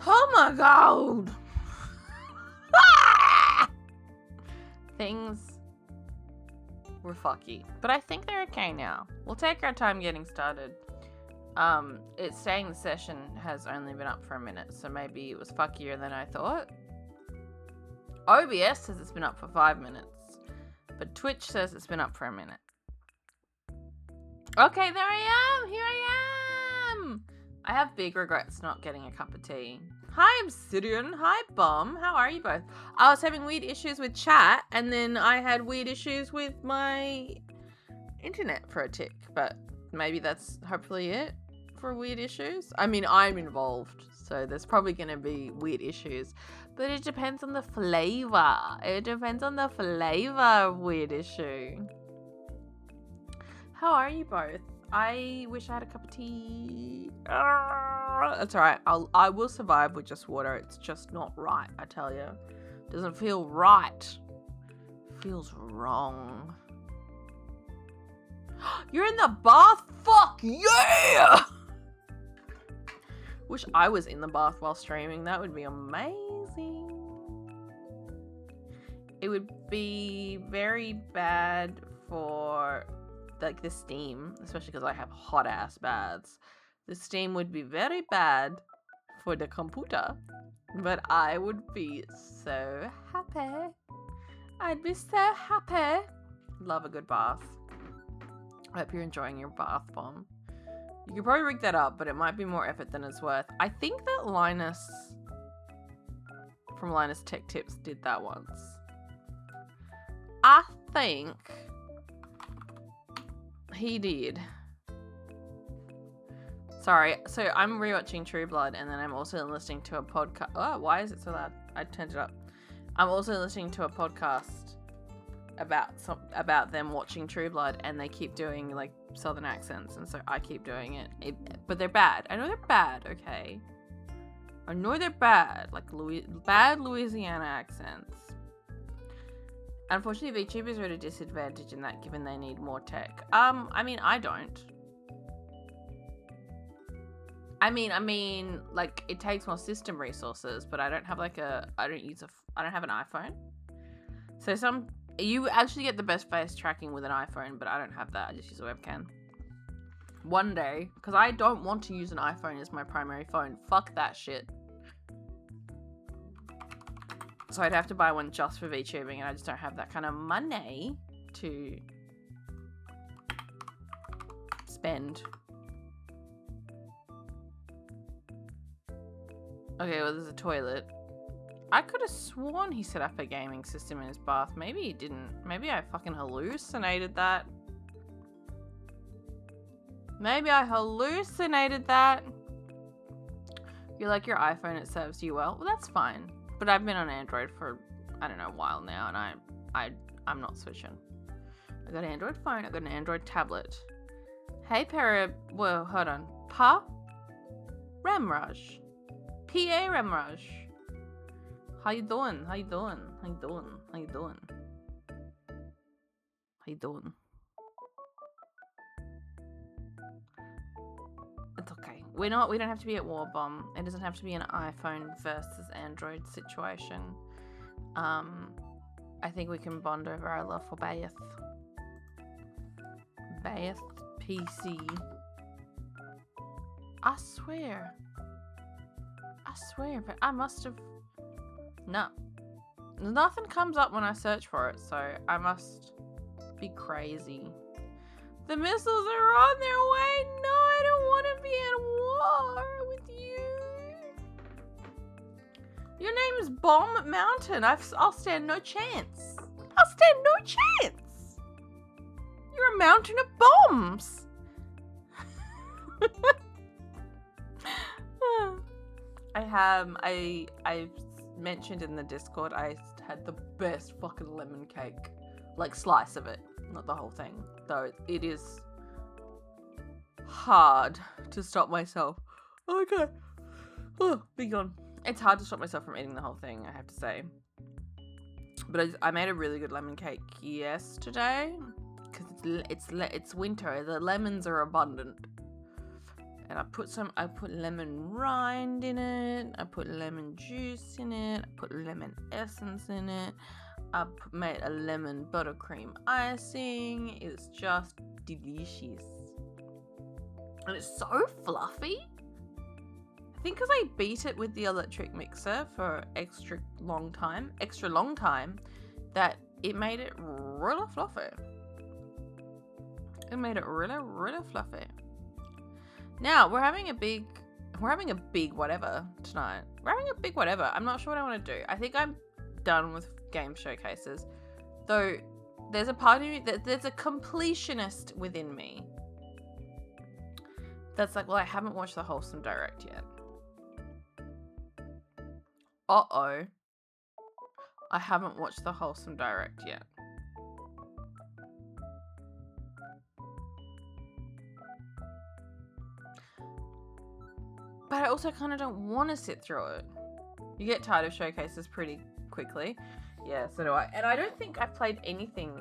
Oh my god! Things were fucky. But I think they're okay now. We'll take our time getting started. It's saying the session has only been up for a minute, so maybe it was fuckier than I thought. OBS says it's been up for 5 minutes, but Twitch says it's been up for a minute. Okay, there I am! Here I am! I have big regrets not getting a cup of tea. Hi, Obsidian. Hi, Bum. How are you both? I was having weird issues with chat, and then I had weird issues with my internet for a tick, but maybe that's hopefully it for weird issues. I mean, I'm involved, so there's probably going to be weird issues, but it depends on the flavor. It depends on the flavor of weird issue. How are you both? I wish I had a cup of tea. That's alright. I will survive with just water. It's just not right, I tell you. Doesn't feel right. Feels wrong. You're in the bath? Fuck yeah! Wish I was in the bath while streaming. That would be amazing. It would be very bad for like the steam, especially because I have hot ass baths. The steam would be very bad for the computer, but I would be so happy. I'd be so happy. Love a good bath. I hope you're enjoying your bath bomb. You could probably rig that up, but it might be more effort than it's worth. I think that Linus from Linus Tech Tips did that once. I think he did. Sorry, so I'm rewatching True Blood, and then I'm also listening to a podcast. Oh, why is it so loud? I turned it up. I'm also listening to a podcast about them watching True Blood, and they keep doing like southern accents, and so I keep doing it. But they're bad. I know they're bad. Okay, I know they're bad. Like bad Louisiana accents. Unfortunately, VTubers are at a disadvantage in that, given they need more tech. I mean, I don't. I mean, like, it takes more system resources, but I don't have like I don't have an iPhone. So you actually get the best face tracking with an iPhone, but I don't have that. I just use a webcam. One day, because I don't want to use an iPhone as my primary phone. Fuck that shit. So I'd have to buy one just for VTubing, and I just don't have that kind of money to spend. Okay, well, there's a toilet. I could have sworn he set up a gaming system in his bath. Maybe he didn't. Maybe I fucking hallucinated that. Maybe I hallucinated that. You like your iPhone, it serves you well. Well, that's fine. But I've been on Android for, I don't know, a while now, and I'm not switching. I got an Android phone, I got an Android tablet. Hey, well, hold on. Ramraj. P.A. Ramraj. How you doing? How you doing? How you doing? How you doing? How you doing? It's okay. We don't have to be at war bomb. It doesn't have to be an iPhone versus Android situation. I think we can bond over our love for Bath. Bath PC. I swear, but I must have. No. Nothing comes up when I search for it, so I must be crazy. The missiles are on their way. No, I don't want to be at war with you. Your name is Bomb Mountain. I'll stand no chance. I'll stand no chance. You're a mountain of bombs. I mentioned in the Discord I had the best fucking lemon cake. Like, slice of it. Not the whole thing. Though it is hard to stop myself. Okay. Oh, be gone. It's hard to stop myself from eating the whole thing, I have to say. But I made a really good lemon cake yesterday. Because it's winter. The lemons are abundant. And I put lemon rind in it. I put lemon juice in it. I put lemon essence in it. Made a lemon buttercream icing. It's just delicious. And it's so fluffy. I think because I beat it with the electric mixer for extra long time, that it made it really fluffy. It made it really, really fluffy. Now, we're having a big whatever tonight. We're having a big whatever. I'm not sure what I want to do. I think I'm done with game showcases. Though, there's a part of me, there's a completionist within me that's like, well, I haven't watched the Wholesome Direct yet. Uh-oh. I haven't watched the Wholesome Direct yet. But I also kind of don't want to sit through it. You get tired of showcases pretty quickly. Yeah, so do I. And I don't think I've played anything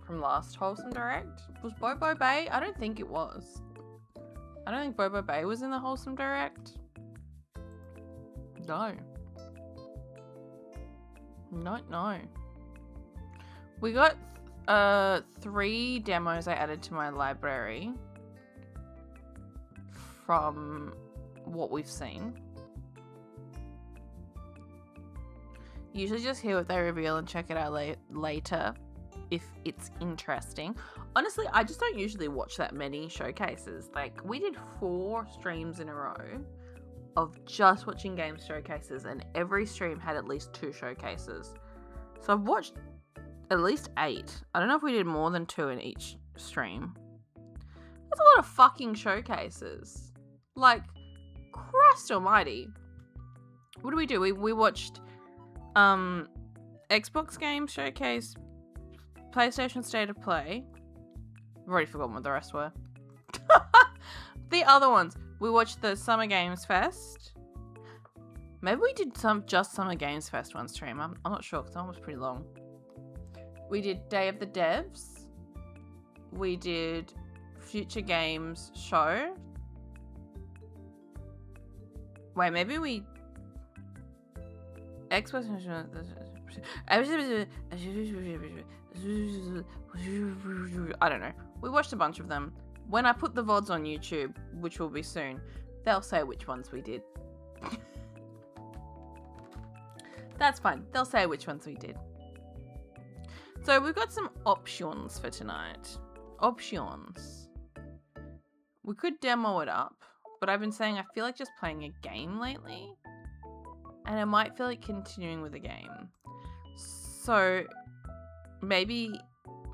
from last Wholesome Direct. Was Bobo Bay? I don't think it was. I don't think Bobo Bay was in the Wholesome Direct. No. No. We got 3 demos I added to my library from what we've seen. Usually just hear what they reveal and check it out later if it's interesting. Honestly, I just don't usually watch that many showcases. Like, we did 4 streams in a row of just watching game showcases, and every stream had at least 2 showcases. So I've watched at least 8. I don't know if we did more than 2 in each stream. That's a lot of fucking showcases. Like, Christ almighty. What do? We watched Xbox game showcase, PlayStation State of Play. I've already forgotten what the rest were. The other ones. We watched the Summer Games Fest. Maybe we did just Summer Games Fest one stream. I'm not sure because that one was pretty long. We did Day of the Devs. We did Future Games Show. Wait, maybe we... Xbox... I don't know. We watched a bunch of them. When I put the VODs on YouTube, which will be soon, they'll say which ones we did. That's fine. They'll say which ones we did. So we've got some options for tonight. Options. We could demo it up, but I've been saying I feel like just playing a game lately. And I might feel like continuing with a game. So maybe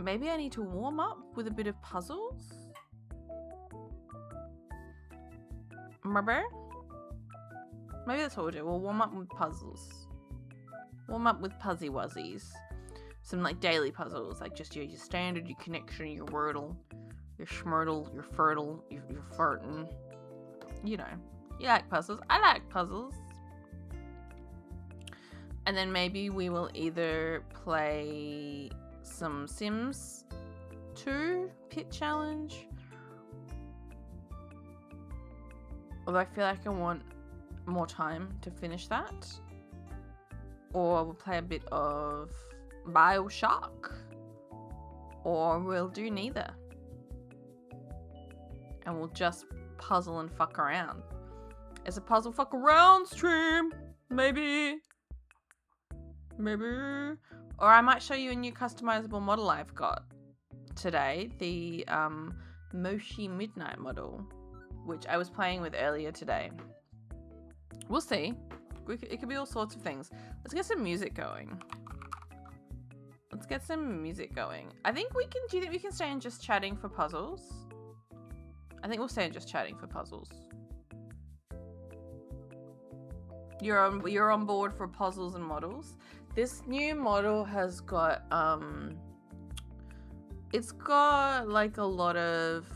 I need to warm up with a bit of puzzles. Remember? Maybe that's what we'll do. We'll warm up with puzzles. Warm up with Puzzy Wuzzies. Some like daily puzzles, like just your standard, your connection, your wordle, your schmurtle, your fertile, your fartin. You know, you like puzzles. I like puzzles. And then maybe we will either play some Sims 2 Pit Challenge. Although I feel like I want more time to finish that. Or we'll play a bit of BioShock. Or we'll do neither. And we'll just puzzle and fuck around. It's a puzzle fuck around stream. Maybe. Or I might show you a new customizable model I've got today. The Moshi Midnight model, which I was playing with earlier today. We'll see. It could be all sorts of things. Let's get some music going. I think we can... Do you think we can stay in just chatting for puzzles? I think we'll stay in just chatting for puzzles. You're on board for puzzles and models. This new model has got it's got like a lot of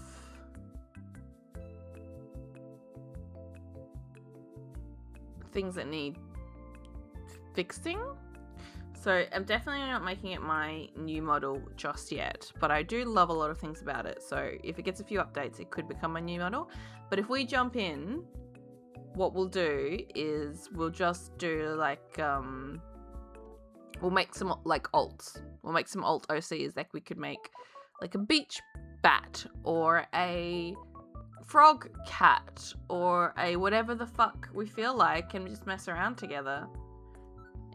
things that need fixing. So I'm definitely not making it my new model just yet, but I do love a lot of things about it. So if it gets a few updates, it could become my new model. But if we jump in, what we'll do is we'll just do like, we'll make some like alts. We'll make some alt OCs. Like we could make like a beach bat or a frog cat or a whatever the fuck we feel like and just mess around together.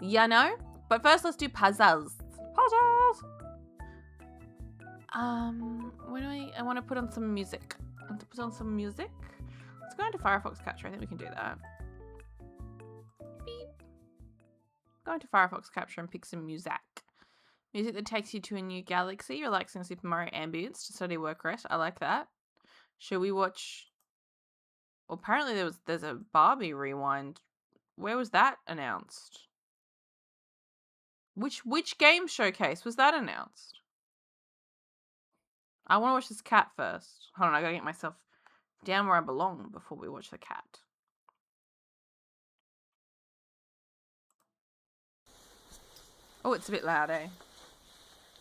You know? But first let's do puzzles. Puzzles! Where do I want to put on some music. I want to put on some music. Let's go into Firefox Capture. I think we can do that. Beep. Go into Firefox Capture and pick some music. Music that takes you to a new galaxy, relaxing Super Mario ambience to study work rest. I like that. Should we watch? Well, apparently there's a Barbie rewind. Where was that announced? Which game showcase was that announced? I want to watch this cat first. Hold on, I gotta get myself down where I belong before we watch the cat. Oh, it's a bit loud, eh?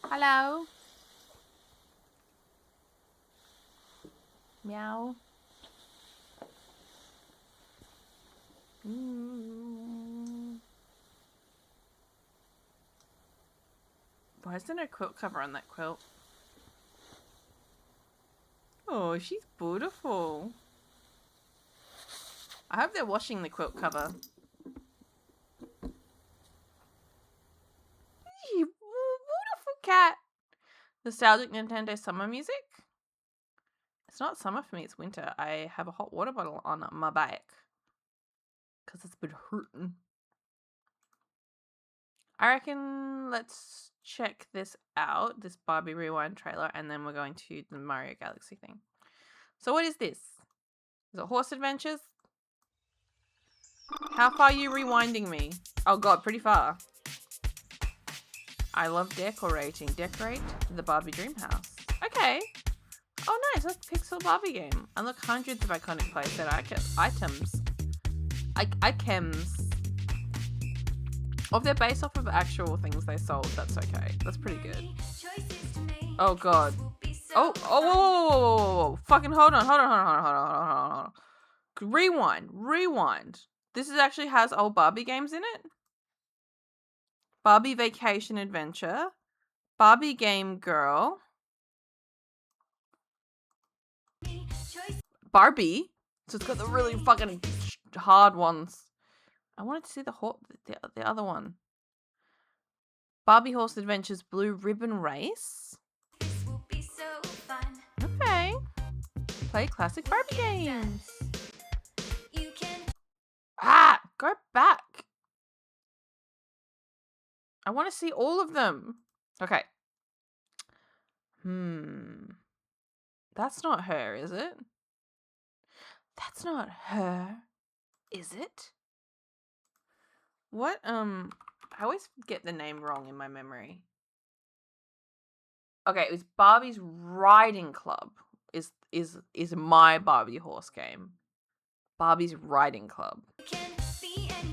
Hello? Meow. Why is there no quilt cover on that quilt? Oh, she's beautiful. I hope they're washing the quilt cover. Beautiful cat. Nostalgic Nintendo summer music? It's not summer for me, it's winter. I have a hot water bottle on my back. Because it's been hurting. I reckon let's check this out, this Barbie Rewind trailer, and then we're going to the Mario Galaxy thing. So what is this? Is it Horse Adventures? How far are you rewinding me? Oh god, pretty far. I love decorating. Decorate the Barbie Dream House. Okay. Oh nice, that's a pixel Barbie game. Unlock hundreds of iconic playset items. Items. If they're based off of actual things they sold, that's okay. That's pretty good. Oh god. Oh, whoa. Fucking hold on. Rewind. This actually has old Barbie games in it. Barbie Vacation Adventure. Barbie Game Girl. Barbie. So it's got the really fucking hard ones. I wanted to see the other one. Barbie Horse Adventures Blue Ribbon Race. Okay. Play classic Barbie games. Go back. I want to see all of them. Okay. That's not her, is it? That's not her, is it? What, I always get the name wrong in my memory. Okay, it was Barbie's Riding Club is my Barbie horse game. Barbie's Riding Club.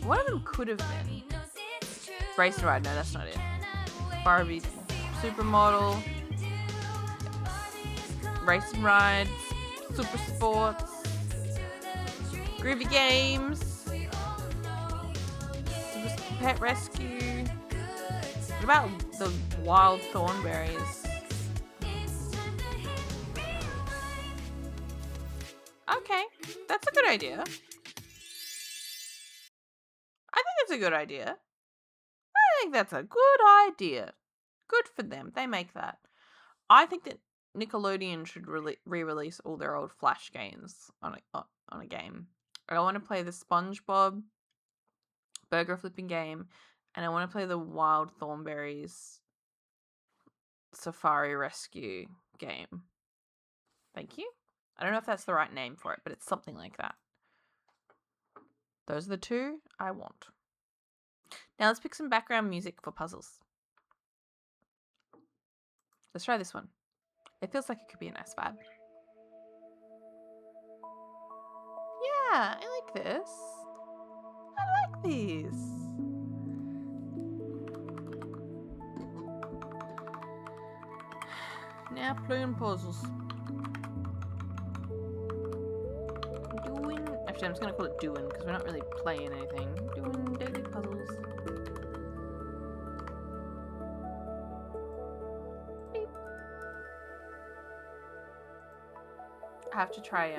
One of them could have been Race and Ride. No, that's not it. Barbie Supermodel. Race and Ride. Super Sports. Groovy Games. Pet Rescue. What about the Wild Thornberries? Okay, that's a good idea. I think it's a good idea. I think that's a good idea. Good for them. They make that. I think that Nickelodeon should re-release all their old Flash games on a game. I want to play the SpongeBob burger flipping game, and I want to play the Wild Thornberries Safari Rescue game. Thank you. I don't know if that's the right name for it, but it's something like that. Those are the two I want. Now let's pick some background music for puzzles. Let's try this one. It feels like it could be a nice vibe. Yeah, I like this. I like these. Airplane puzzles. Actually, I'm just gonna call it doing because we're not really playing anything. Doing daily puzzles. Beep. I have to try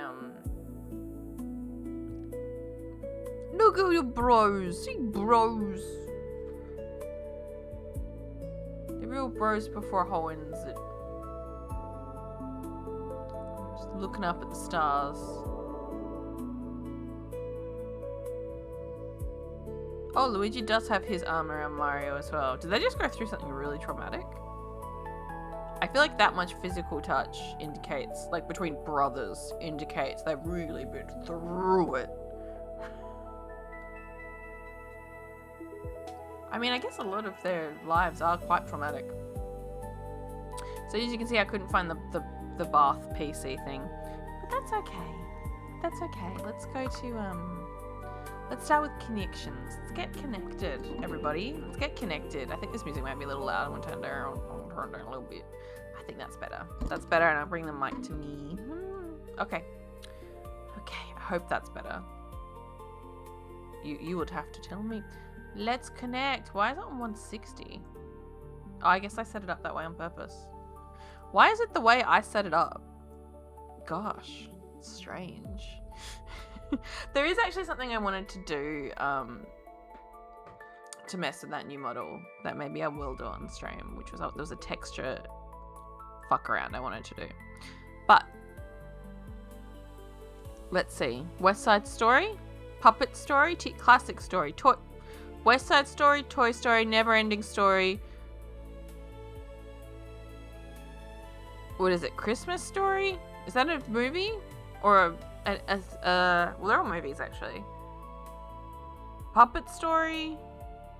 Look at your bros. See bros. The real bros before Hoens. Just looking up at the stars. Oh, Luigi does have his arm around Mario as well. Did they just go through something really traumatic? I feel like that much physical touch indicates, like between brothers, indicates they've really been through it. I mean, I guess a lot of their lives are quite traumatic. So as you can see, I couldn't find the bath PC thing. But that's okay. That's okay. Let's go to, let's start with connections. Let's get connected, everybody. Let's get connected. I think this music might be a little loud. I'm gonna turn it down. I'll turn it down a little bit. I think that's better. That's better, and I'll bring the mic to me. Okay. Okay, I hope that's better. You would have to tell me. Let's connect. Why is it on 160? Oh, I guess I set it up that way on purpose. Why is it the way I set it up? Gosh, strange. There is actually something I wanted to do to mess with that new model that maybe I will do on stream, which was there was a texture fuck around I wanted to do. But let's see. West Side Story, Puppet Story, Classic Story, West Side Story, Toy Story, Never Ending Story. What is it? Christmas Story? Is that a movie? Or well, they're all movies actually. Puppet Story?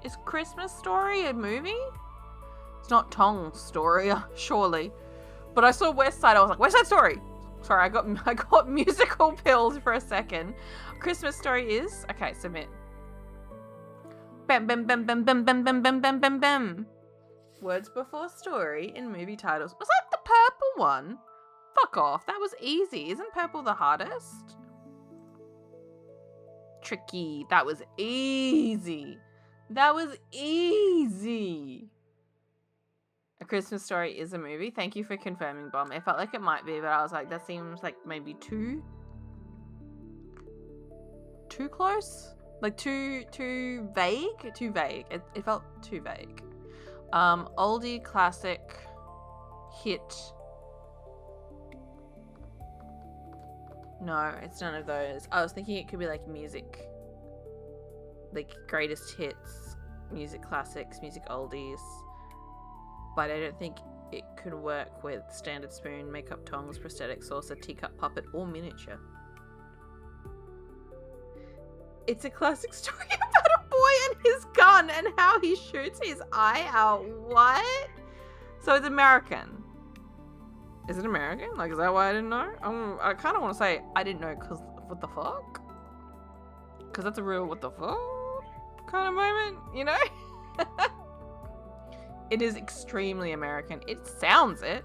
Is Christmas Story a movie? It's not Tong's Story, surely. But I saw West Side, I was like, West Side Story! Sorry, I got musical pills for a second. Christmas Story is... Okay, submit. Bam, bam, bam, bam, bam, bam, bam, bam, bam, bam, bam. Words before story in movie titles. Was that the purple one? Fuck off. That was easy. Isn't purple the hardest? Tricky. That was easy. That was easy. A Christmas Story is a movie. Thank you for confirming, Bomb. It felt like it might be, but I was like, that seems like maybe too close? Like too vague? Too vague. It felt too vague. Oldie, classic, hit. No, it's none of those. I was thinking it could be like music. Like greatest hits, music classics, music oldies. But I don't think it could work with standard spoon, makeup tongs, prosthetic saucer, teacup puppet, or miniature. It's a classic story about a boy and his gun and how he shoots his eye out. What? So it's American. Is it American? Like, is that why I didn't know? I kind of want to say I didn't know because what the fuck? Because that's a real what the fuck kind of moment, you know? It is extremely American. It sounds it.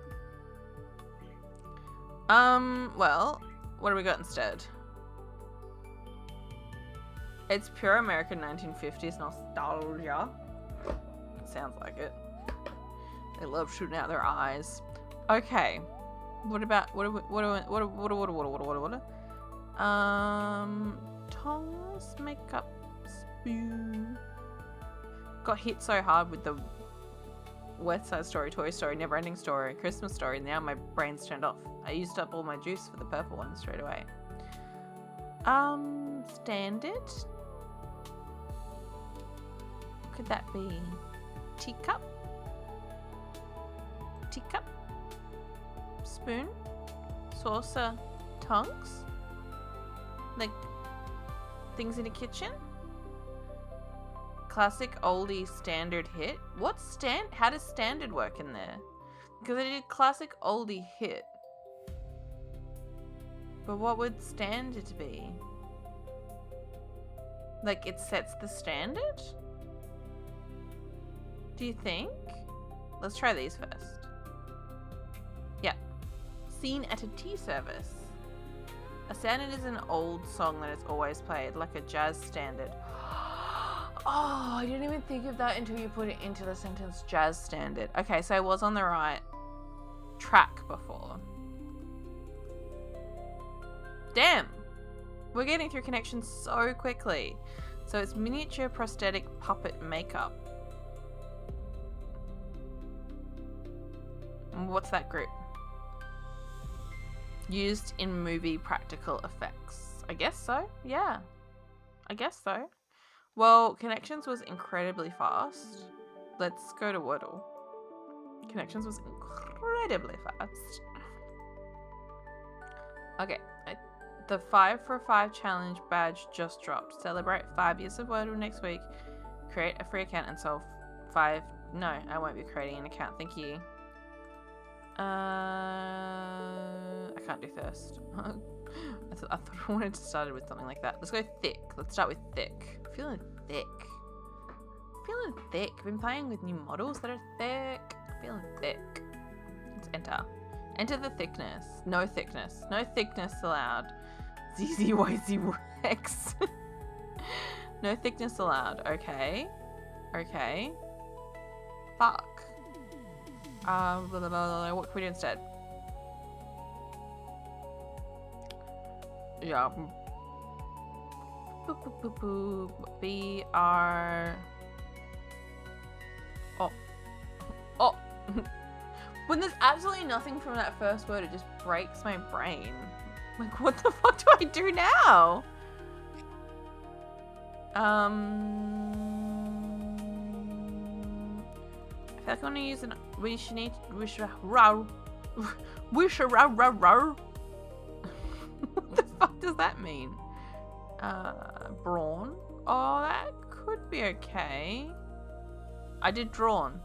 Well, what do we got instead? It's pure American 1950s nostalgia. Sounds like it. They love shooting out their eyes. Okay. What about what tongs, makeup, spoon. Got hit so hard with the West Side Story, Toy Story, Never Ending Story, Christmas Story. Now my brain's turned off. I used up all my juice for the purple one straight away. Standard. What could that be? Teacup? Teacup? Spoon? Saucer? Tongs? Like things in a kitchen? Classic, oldie, standard, hit? How does standard work in there? Because I did classic, oldie, hit. But what would standard be? Like it sets the standard? Do you think? Let's try these first. Yeah. Scene at a tea service. A standard is an old song that is always played, like a jazz standard. Oh, I didn't even think of that until you put it into the sentence jazz standard. Okay, so I was on the right track before. Damn! We're getting through connections so quickly. So it's miniature prosthetic puppet makeup. What's that group? Used in movie practical effects. I guess so. Yeah. I guess so. Well, connections was incredibly fast. Let's go to wordle. Connections was incredibly fast. Okay. The 5 for 5 challenge badge just dropped. Celebrate 5 years of wordle next week. Create a free account and solve 5. No, I won't be creating an account. Thank you. I can't do thirst. I thought I wanted to start with something like that. Let's go thick. Let's start with thick. I'm feeling thick. Feeling thick. I've been playing with new models that are thick. Feeling thick. Let's enter. Enter the thickness. No thickness. No thickness allowed. ZZYZ Rex. No thickness allowed. Okay. Okay. Fuck. Blah, blah, blah, blah. What can we do instead? Yeah. Boop, boop, boop, boop. BR. Oh. Oh. When there's absolutely nothing from that first word, it just breaks my brain. Like, what the fuck do I do now? I feel like I want to use an row. What the fuck does that mean? Brawn. Oh, that could be okay. I did drawn.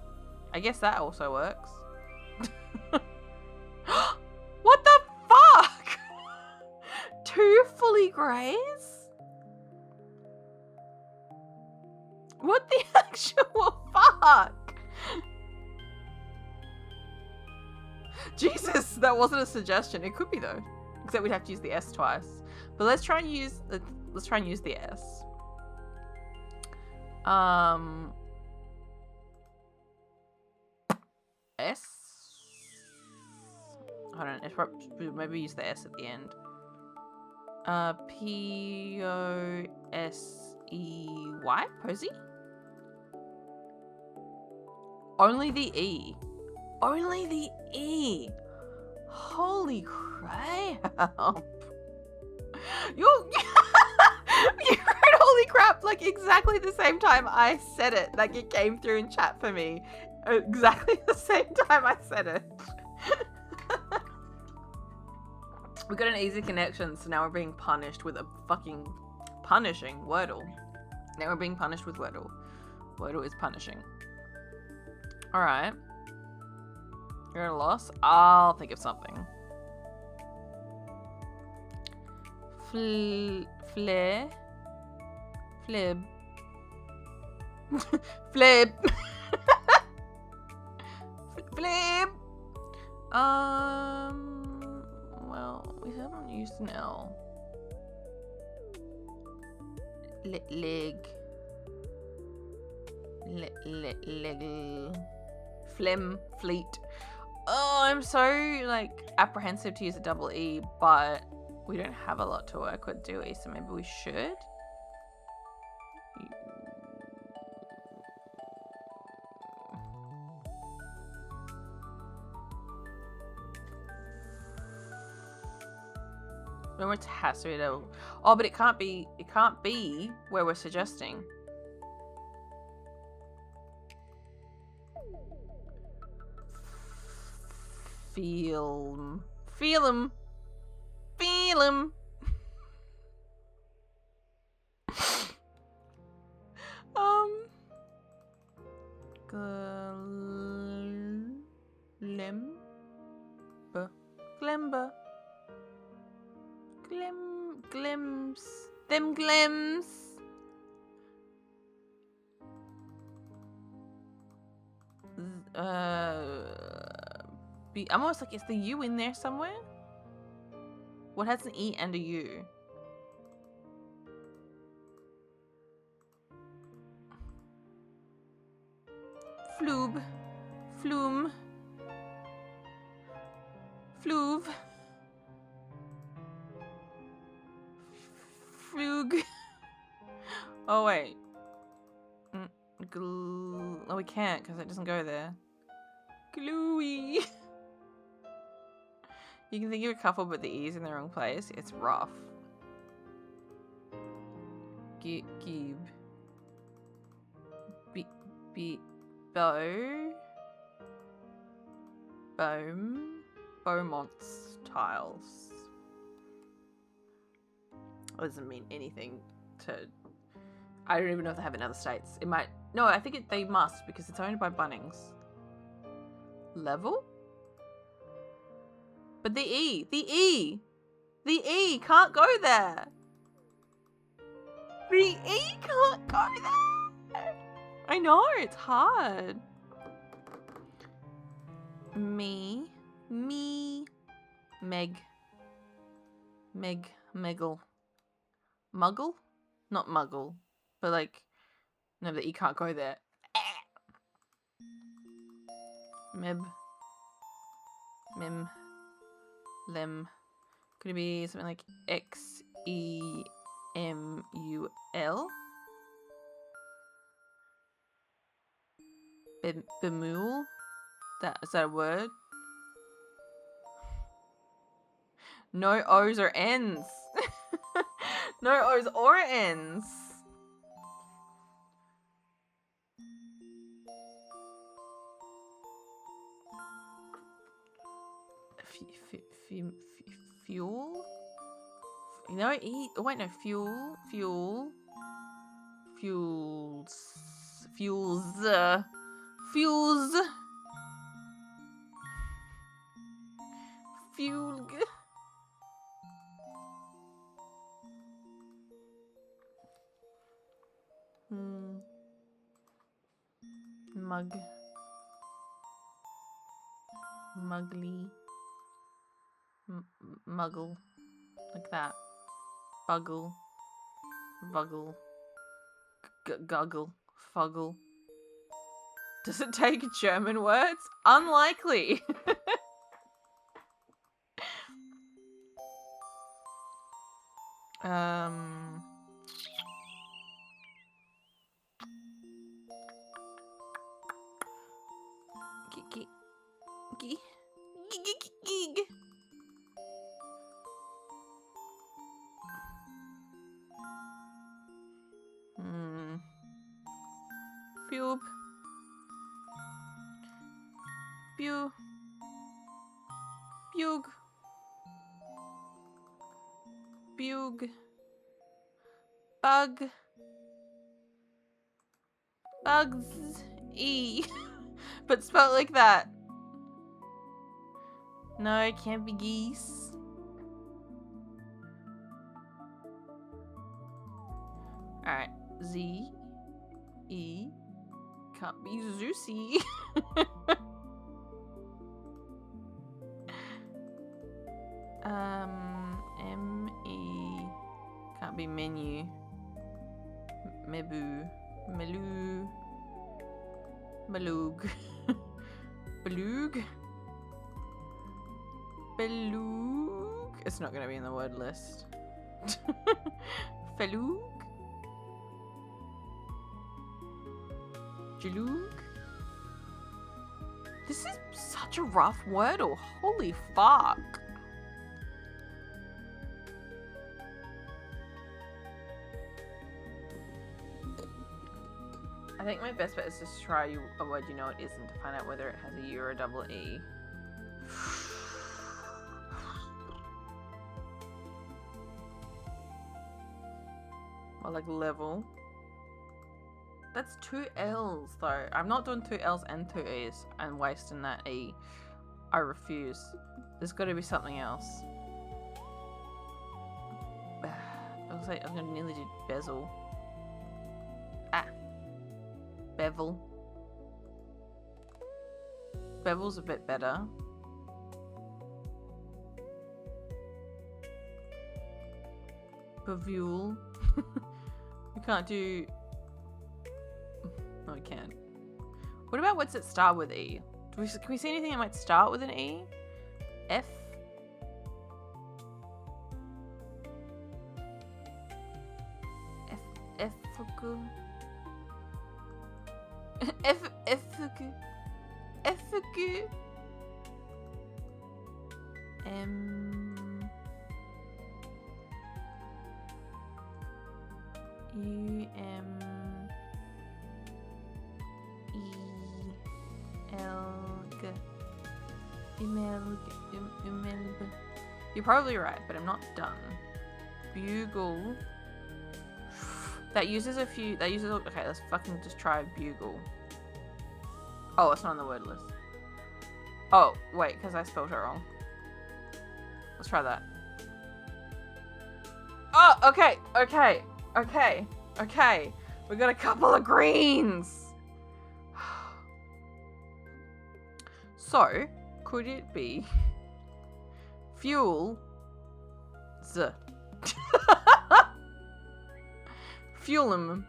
I guess that also works. What the fuck? 2 fully greys? What the actual fuck? Jesus, that wasn't a suggestion. It could be though, except we'd have to use the S twice. But let's try and use the S. S. Hold on. Maybe use the S at the end. POSEY. Posey. Only the E. Only the E. Holy crap. You heard holy crap like exactly the same time I said it. Like it came through in chat for me. Exactly the same time I said it. We got an easy connection, so now we're being punished with a fucking punishing wordle. Now we're being punished with wordle. Wordle is punishing. Alright. You're at a loss? I'll think of something. Flare. Flib. Flip. Flip. Well, we haven't used an L. Leg. Leg. Phlegm. Fleet. Oh, I'm so, like, apprehensive to use a double E, but we don't have a lot to work with, do we? So maybe we should? Remember, it has to be double. Oh, but it can't be where we're suggesting. Feel 'em. Glember. Glims. Them glims. I'm almost like, is the U in there somewhere? What has an E and a U? Floob. Flume. Fluve. Flug. Oh, wait. Oh, we can't because it doesn't go there. Gluey. You can think of a couple, but the E's in the wrong place. It's rough. Gib. Bow. Bohm. Beaumont's tiles. It doesn't mean anything to... I don't even know if they have in other states. It might... No, I think they must because it's owned by Bunnings. Level? But the E can't go there. The E can't go there. I know, it's hard. Me, Meg, Meggle. Muggle? Not Muggle, but like, no, the E can't go there. Meb, Mim, Lem. Could it be something like Xemul? Bemule? Is that a word? No O's or N's. No O's or N's. Fuel? You know, oh wait, no, fuel. Fuels. Fuel. Muggly. Muggle. Like that. Buggle. Vuggle. Guggle. Fuggle. Does it take German words? Unlikely. Fube. Bew. Bug. Bug. Bug. Bugs. E. But spelled like that. No, it can't be geese. Alright. Z. E. Can't be Zeusy. M-E. Can't be menu. Mebu. Melu. Malug. Belug. Belug. It's not gonna be in the word list. Felug. Jalug. This is such a rough wordle. Holy fuck. I think my best bet is just try a word you know it isn't to find out whether it has a U or a double E. Or like level. That's 2 L's though. I'm not doing 2 L's and 2 E's and wasting that E. I refuse. There's got to be something else. I was like, I'm gonna nearly do bezel. Ah. Bevel. Bevel's a bit better. Bavule. We can't do... No, we can't. What about what's that start with E? Can we see anything that might start with an E? F? F-fuku. F-fuku. F-fuku. U-M-E-L-G. Imelg. You're probably right, but I'm not done. Bugle. That uses a few. That uses. Okay, let's fucking just try bugle. Oh, it's not on the word list. Oh, wait, because I spelled it wrong. Let's try that. Oh, okay, okay, okay, okay. We got a couple of greens. So, could it be fuel? Z. Fuelum.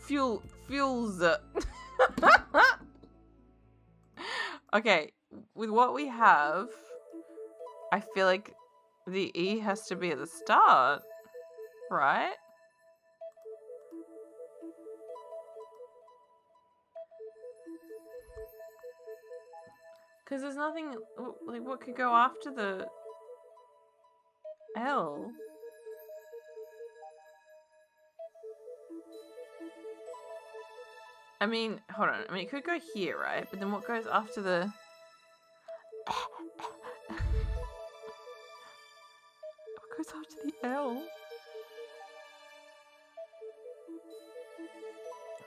Fuels. Okay, with what we have, I feel like the E has to be at the start, right? Because there's nothing, like, what could go after the L? I mean, hold on. I mean, it could go here, right? But then what goes after the... What goes after the L?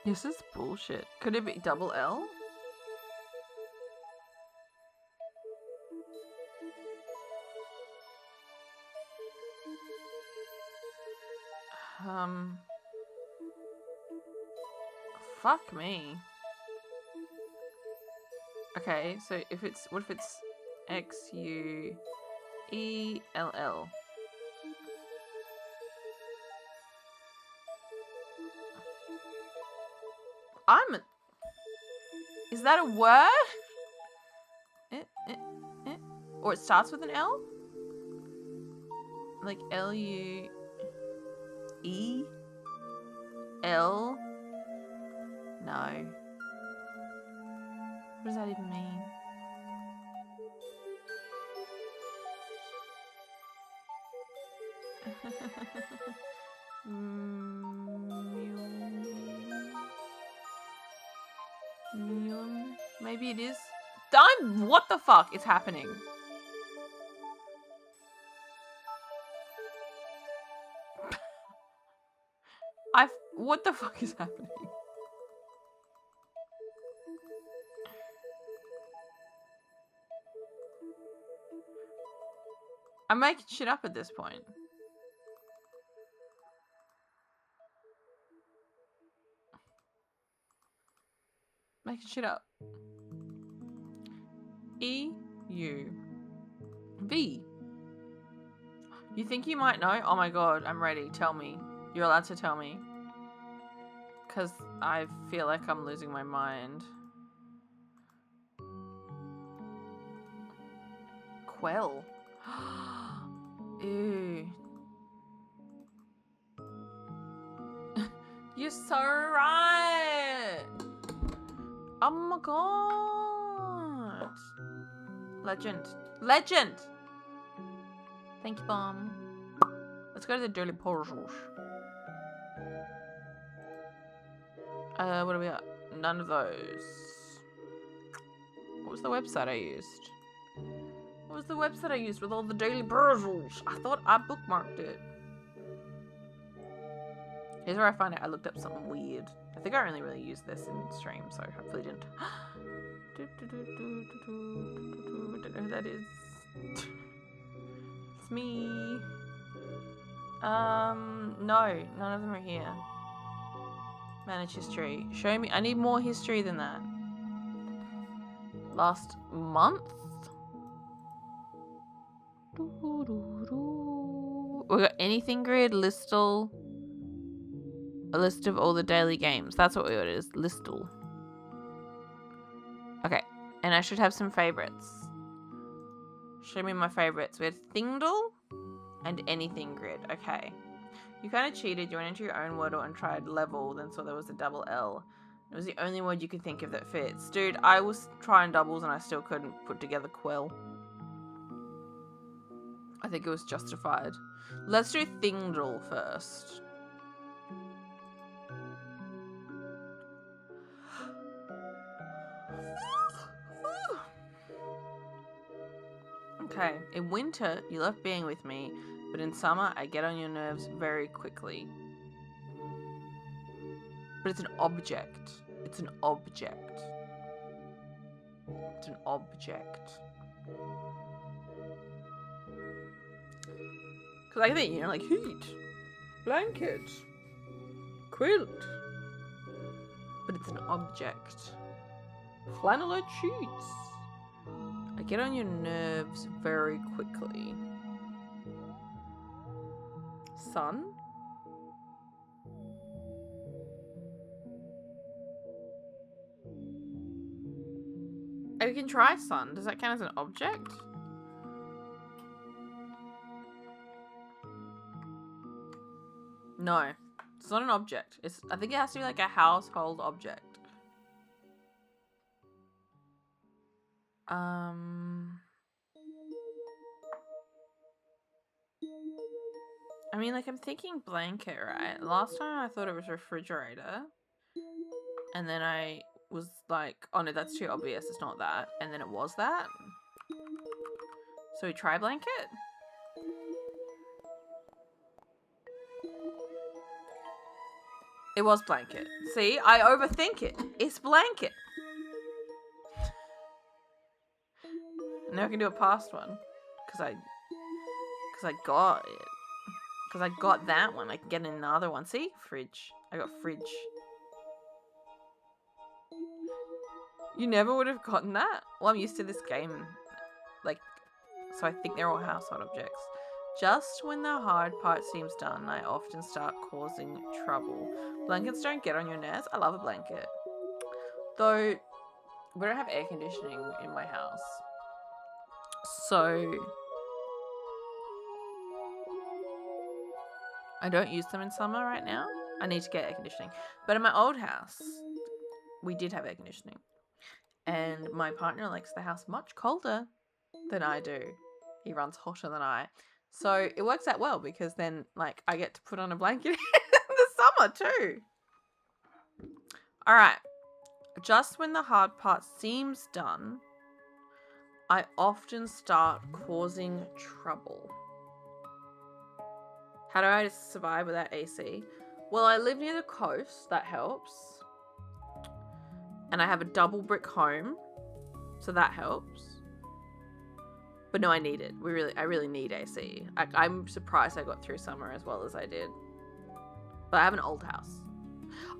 This is bullshit. Could it be double L? Fuck me. Okay, so if it's, what if it's X-U-E-L-L? Is that a word? Or it starts with an L? Like L-U-E-L? No. What does that even mean? Maybe it is. What the fuck is happening? What the fuck is happening? I'm making shit up at this point. Making shit up. E-U-V. You think you might know? Oh my god, I'm ready. Tell me. You're allowed to tell me. Because I feel like I'm losing my mind. Quell. Ew. You're so right. Oh my god. Legend. Legend. Thank you, Bomb. Let's go to the Dirty Portals. What do we got? None of those. What was the website I used? What was the website I used with all the daily puzzles? I thought I bookmarked it. Here's where I find out I looked up something weird. I think I only really used this in stream, so hopefully didn't. I don't know who that is. It's me. No, none of them are here. Manage history. Show me. I need more history than that. Last month? We got anythinggrid, listle, a list of all the daily games. That's what it is, listle. Okay, and I should have some favorites. Show me my favorites. We had thingle and anythinggrid. Okay. You kind of cheated. You went into your own wordle and tried level, then saw there was a double L. It was the only word you could think of that fits. Dude, I was trying doubles and I still couldn't put together quill. I think it was justified. Let's do thingle first. Okay, in winter, you love being with me, but in summer, I get on your nerves very quickly. But it's an object. It's an object. It's an object. Because I think, you know, like heat, blanket, quilt. But it's an object. Flannelette sheets. I get on your nerves very quickly. Sun? Oh, we can try sun. Does that count as an object? No. It's not an object. I think it has to be like a household object. I mean, like, I'm thinking blanket, right? Last time I thought it was refrigerator. And then I was like, oh no, that's too obvious. It's not that. And then it was that. So we try blanket. It was blanket. See, I overthink it. It's blanket. Now I can do a past one. Because I got it. Because I got that one. I can get another one. See? Fridge. I got fridge. You never would have gotten that? Well, I'm used to this game. Like, so I think they're all household objects. Just when the hard part seems done, I often start causing trouble. Blankets don't get on your nerves. I love a blanket. Though, we don't have air conditioning in my house. So I don't use them in summer right now. I need to get air conditioning. But in my old house, we did have air conditioning. And my partner likes the house much colder than I do. He runs hotter than I. So it works out well because then, like, I get to put on a blanket in the summer too. All right. Just when the hard part seems done, I often start causing trouble. How do I survive without AC? Well, I live near the coast. That helps. And I have a double brick home. So that helps. But no, I need it. I really need AC. I'm surprised I got through summer as well as I did. But I have an old house.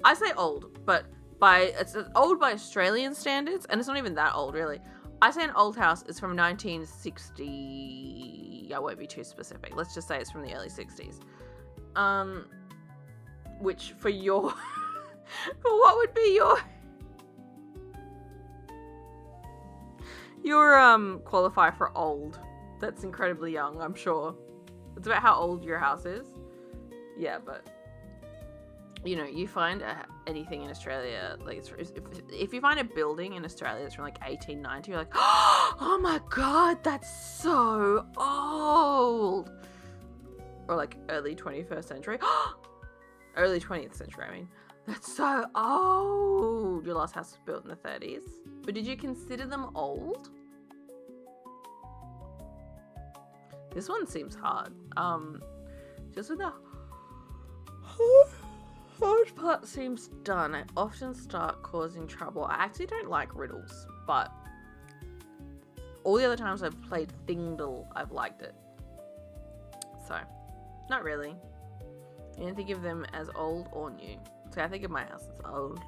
I say old, but it's old by Australian standards, and it's not even that old, really. I say an old house is from 1960. I won't be too specific. Let's just say it's from the early 60s. Which for your, for what would be your qualify for old? That's incredibly young, I'm sure. It's about how old your house is. Yeah, but you know, you find anything in Australia, like if you find a building in Australia that's from like 1890, you're like, oh my god, that's so old. Or like early 21st century. Early 20th century, I mean. That's so old. Your last house was built in the 30s. But did you consider them old? This one seems hard. Just with the hard part seems done, I often start causing trouble. I actually don't like riddles, but all the other times I've played thingle, I've liked it. So, not really. You don't think of them as old or new. So I think of my house as old.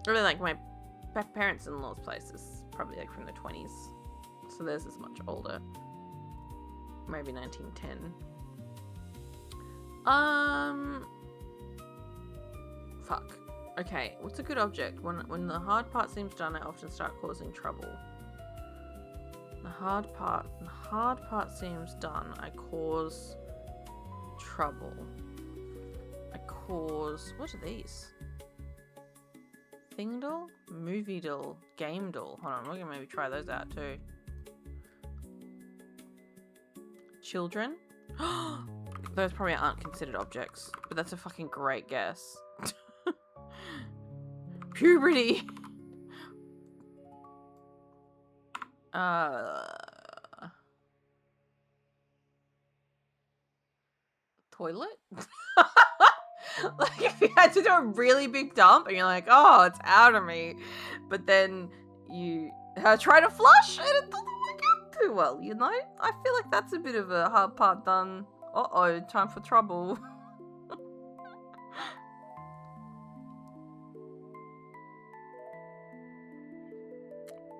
I really like my parents-in-law's place is probably like from the 20s. So theirs is much older. Maybe 1910. Fuck. Okay, what's a good object? When the hard part seems done, I often start causing trouble. The hard part seems done, I cause trouble. What are these? Thingle? Moviedl? Gamedle? Hold on, we're gonna maybe try those out too. Children? Those probably aren't considered objects, but that's a fucking great guess. Puberty! Toilet? Like if you had to do a really big dump and you're like, oh, it's out of me, but then you try to flush and it doesn't work out too well, you know? I feel like that's a bit of a hard part done. Uh-oh, time for trouble.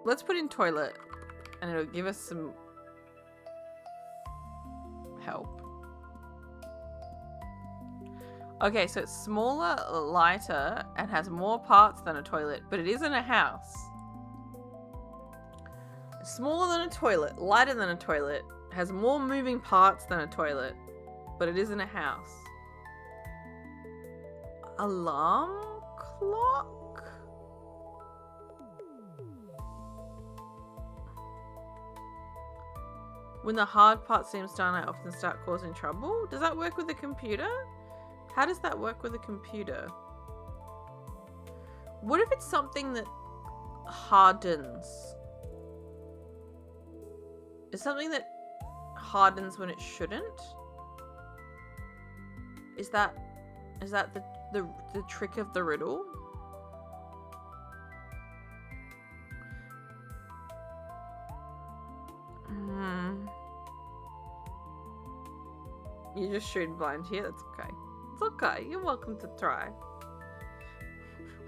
Let's put in toilet and it'll give us some help. Okay, so it's smaller, lighter, and has more parts than a toilet, but it is in a house. Smaller than a toilet, lighter than a toilet, has more moving parts than a toilet, but it is in a house. Alarm clock? When the hard part seems done, I often start causing trouble. Does that work with a computer? How does that work with a computer? What if it's something that hardens? Is something that hardens when it shouldn't? Is that the trick of the riddle? You just shooting blind here, that's okay. It's okay, you're welcome to try.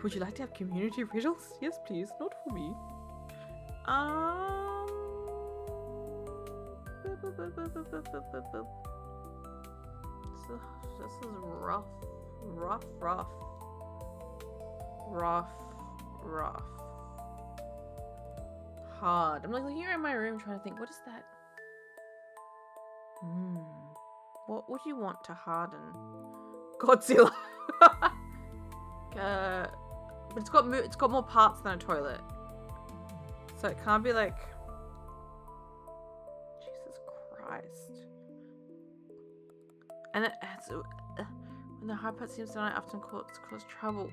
Would you like to have community riddles? Yes, please, not for me. This is rough. Hard. I'm like looking around my room trying to think, what is that? What would you want to harden? Godzilla. But it's got more parts than a toilet, so it can't be like. Jesus Christ. And it has, when the hard part seems to not often cause trouble.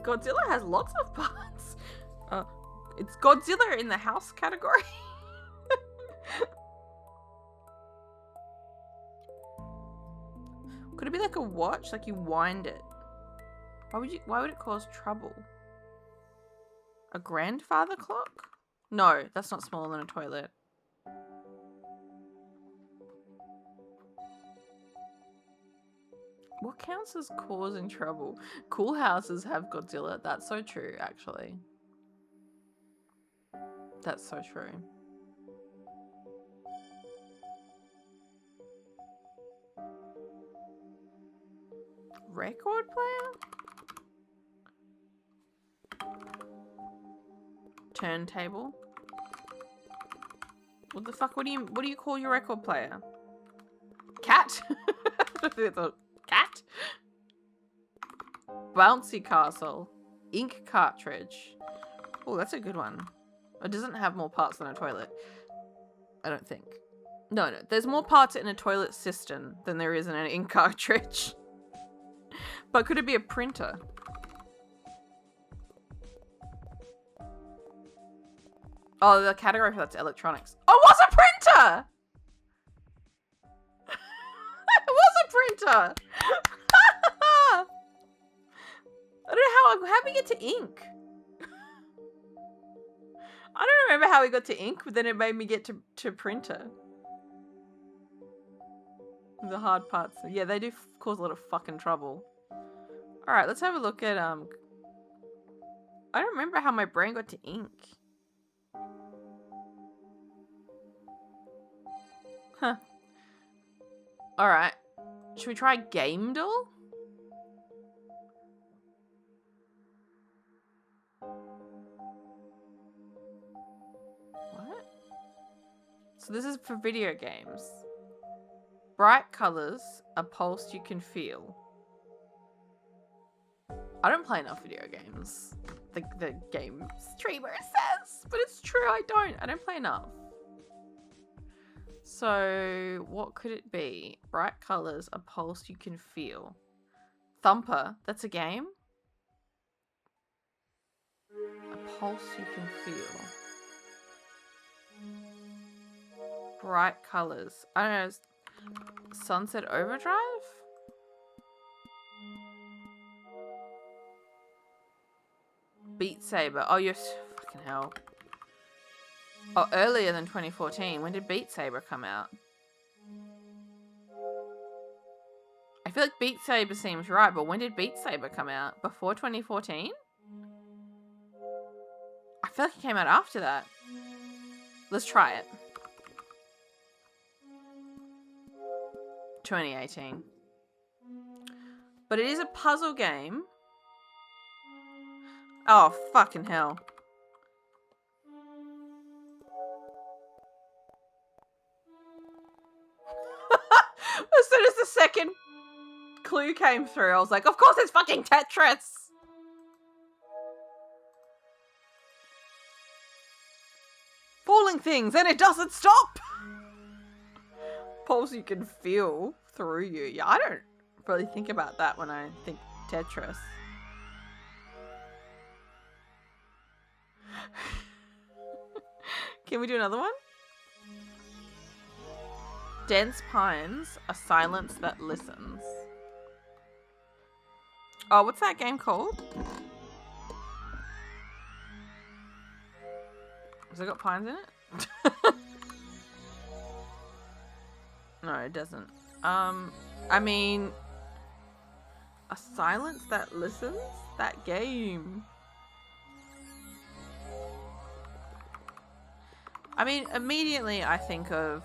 Godzilla has lots of parts. It's Godzilla in the house category. Could it be like a watch? Like you wind it. Why would it cause trouble? A grandfather clock? No, that's not smaller than a toilet. What counts as causing trouble? Cool houses have Godzilla. That's so true, actually. That's so true. Record player? Turntable? What the fuck? What do you call your record player? Cat? It's a cat? Bouncy castle. Ink cartridge. Oh, that's a good one. It doesn't have more parts than a toilet. I don't think. No. There's more parts in a toilet cistern than there is in an ink cartridge. But could it be a printer? Oh, the category for that's electronics. Oh, it was a printer! It was a printer! I don't know how we get to ink. I don't remember how we got to ink, but then it made me get to printer. The hard parts. Yeah, they do cause a lot of fucking trouble. Alright, let's have a look at, I don't remember how my brain got to ink. Huh. Alright. Should we try gamedle? What? So this is for video games. Bright colours, a pulse you can feel. I don't play enough video games. The game streamer says, but it's true, I don't play enough. So what could it be? Bright colours, a pulse you can feel. Thumper, that's a game? A pulse you can feel. Bright colours. I don't know. Sunset Overdrive? Beat Saber. Oh, you're fucking hell. Oh, earlier than 2014. When did Beat Saber come out? I feel like Beat Saber seems right, but when did Beat Saber come out? Before 2014? I feel like it came out after that. Let's try it. 2018. But it is a puzzle game. Oh, fucking hell. As soon as the second clue came through, I was like, of course it's fucking Tetris! Falling things and it doesn't stop! Pulse you can feel through you. Yeah, I don't really think about that when I think Tetris. Can we do another one? Dense pines, a silence that listens. Oh, what's that game called? Has it got pines in it? No, it doesn't. I mean, a silence that listens? That game. I mean, immediately I think of...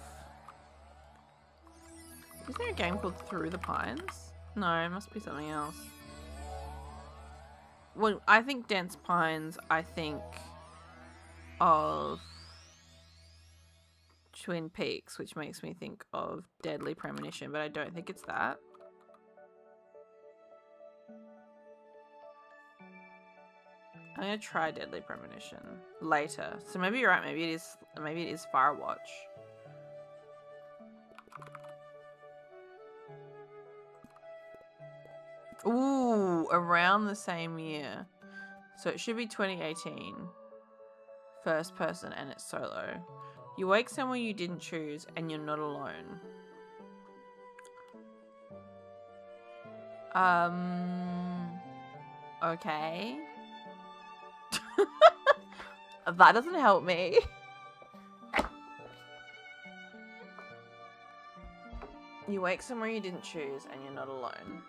Is there a game called Through the Pines? No, it must be something else. Well, I think Dense Pines, I think of Twin Peaks, which makes me think of Deadly Premonition, but I don't think it's that. I'm gonna try Deadly Premonition later. So maybe you're right, maybe it is Firewatch. Ooh, around the same year. So it should be 2018. First person and it's solo. You wake somewhere you didn't choose and you're not alone. Okay. That doesn't help me. You wake somewhere you didn't choose and you're not alone.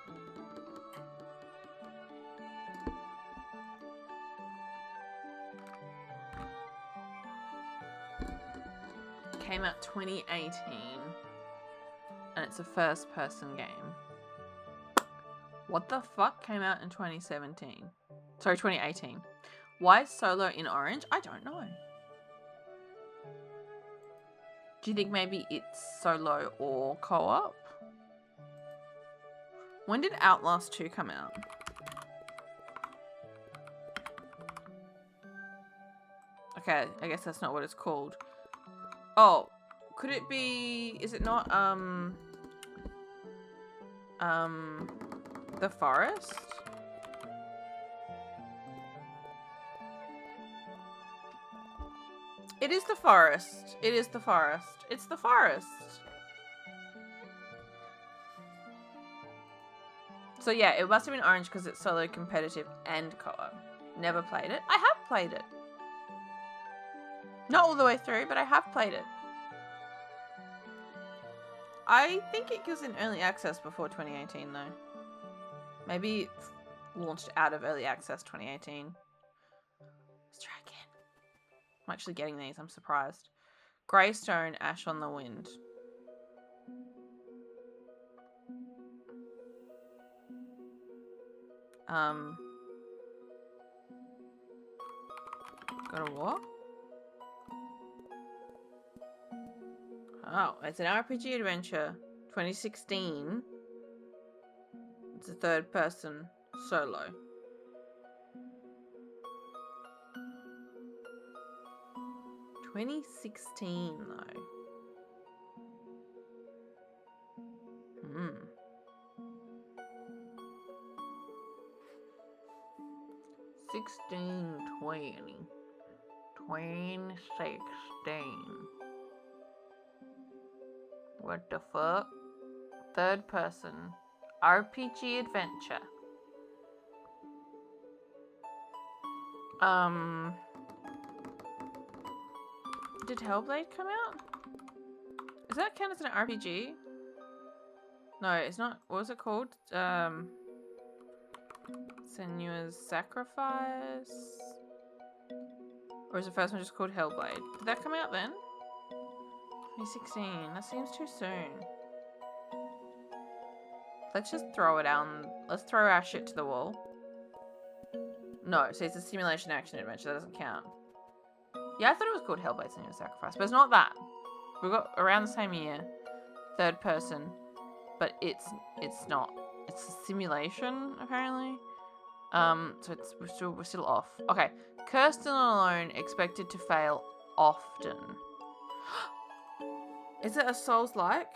Came out 2018 and it's a first person game. What the fuck came out in 2017? Sorry, 2018. Why is Solo in orange? I don't know. Do you think maybe it's solo or co-op? When did Outlast 2 come out? Okay, I guess that's not what it's called. Oh, could it be... Is it not, The Forest? It is The Forest. It is The Forest. It's The Forest. So yeah, it must have been orange because it's solo, competitive, and co-op. Never played it. I have played it. Not all the way through, but I have played it. I think it was in early access before 2018 though. Maybe it launched out of early access 2018. I'm actually getting these. I'm surprised. Greystone, Ash on the Wind. Got a what? Oh, it's an RPG adventure. 2016. It's a third person solo. $2016 though. 2016. What the fuck? Third person RPG adventure. Did Hellblade come out? Does that count as an RPG? No, it's not. What was it called? Senua's Sacrifice? Or is the first one just called Hellblade? Did that come out then? 2016. That seems too soon. Let's just throw it down. Let's throw our shit to the wall. No, so it's a simulation action adventure. That doesn't count. Yeah, I thought it was called Hellblade Senua's Sacrifice, but it's not that. We got around the same year. Third person. But it's not. It's a simulation, apparently. So we're still off. Okay. Cursed and Alone, expected to fail often. Is it a Souls-like?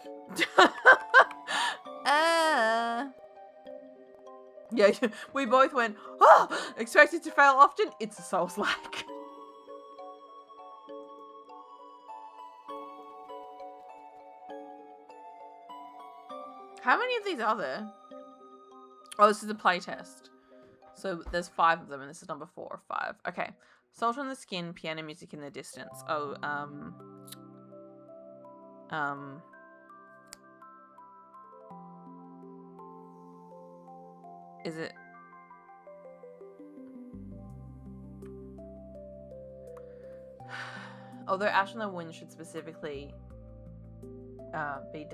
Yeah, we both went, oh, expected to fail often? It's a Souls-like. How many of these are there? Oh, this is a playtest. So there's 5 of them, and this is number 4 or 5. Okay. Salt on the Skin, piano music in the distance. Oh, is it? Although Ash on the Wind should specifically be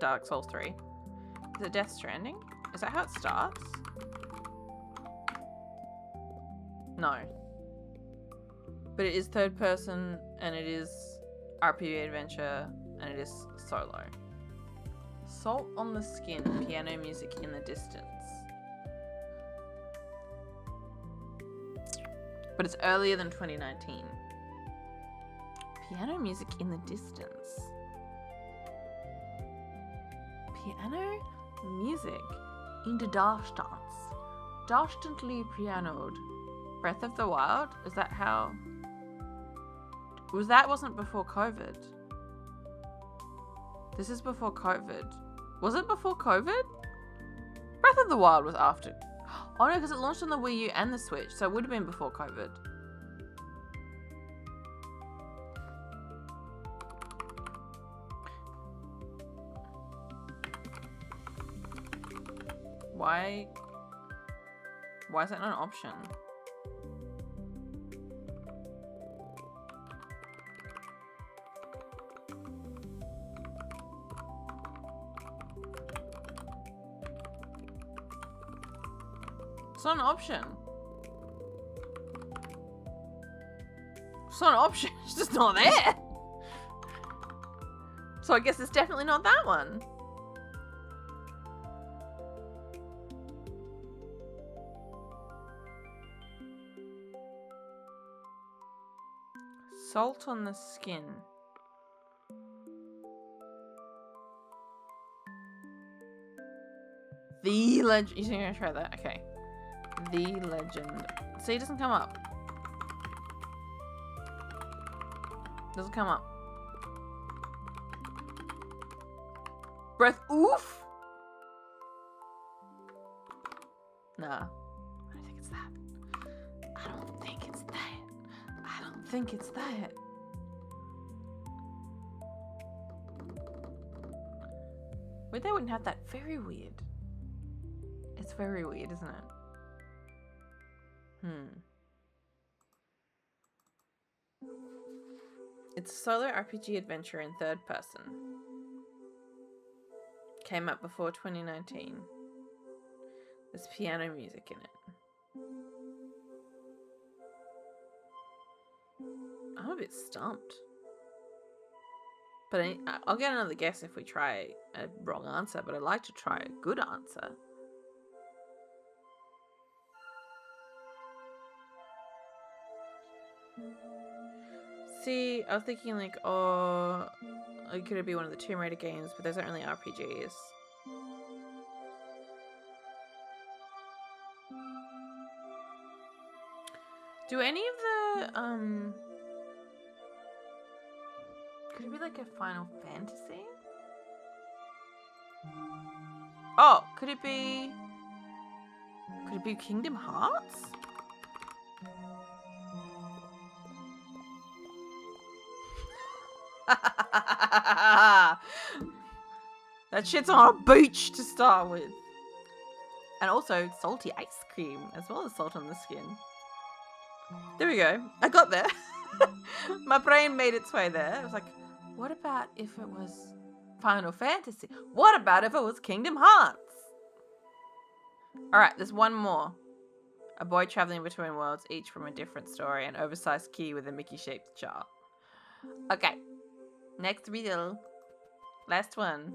Dark Souls 3. Is it Death Stranding? Is that how it starts? No. But it is third person, and it is RPG adventure, and it is solo. Salt on the Skin, piano music in the distance. But it's earlier than 2019. Piano music in the distance. Piano music in the distance. Distantly pianoed. Breath of the Wild? Is that how? Wasn't before COVID? This is before COVID. Was it before COVID? Breath of the Wild was after. Oh no, because it launched on the Wii U and the Switch, so it would have been before COVID. Why is that not an option? It's not an option. It's not an option. It's just not there. So I guess it's definitely not that one. Salt on the Skin. The Legend. You're gonna try that? Okay. The Legend. See, it doesn't come up. Doesn't come up. Breath. Oof. Nah. I don't think it's that. I don't think it's that. I don't think it's that. Wait, they wouldn't have that. Very weird. It's very weird, isn't it? It's a solo RPG adventure in third person. Came out before 2019. There's piano music in it. I'm a bit stumped. But I'll get another guess if we try a wrong answer, but I'd like to try a good answer. See, I was thinking like, oh, could it be one of the Tomb Raider games, but those aren't really RPGs. Do any of the, could it be like a Final Fantasy? Oh, could it be Kingdom Hearts? That shit's on a beach to start with. And also salty ice cream, as well as salt on the skin. There we go. I got there. My brain made its way there. It was like, what about if it was Final Fantasy? What about if it was Kingdom Hearts? Alright, there's one more. A boy traveling between worlds, each from a different story. An oversized key with a Mickey-shaped jar. Okay. Next riddle. Last one.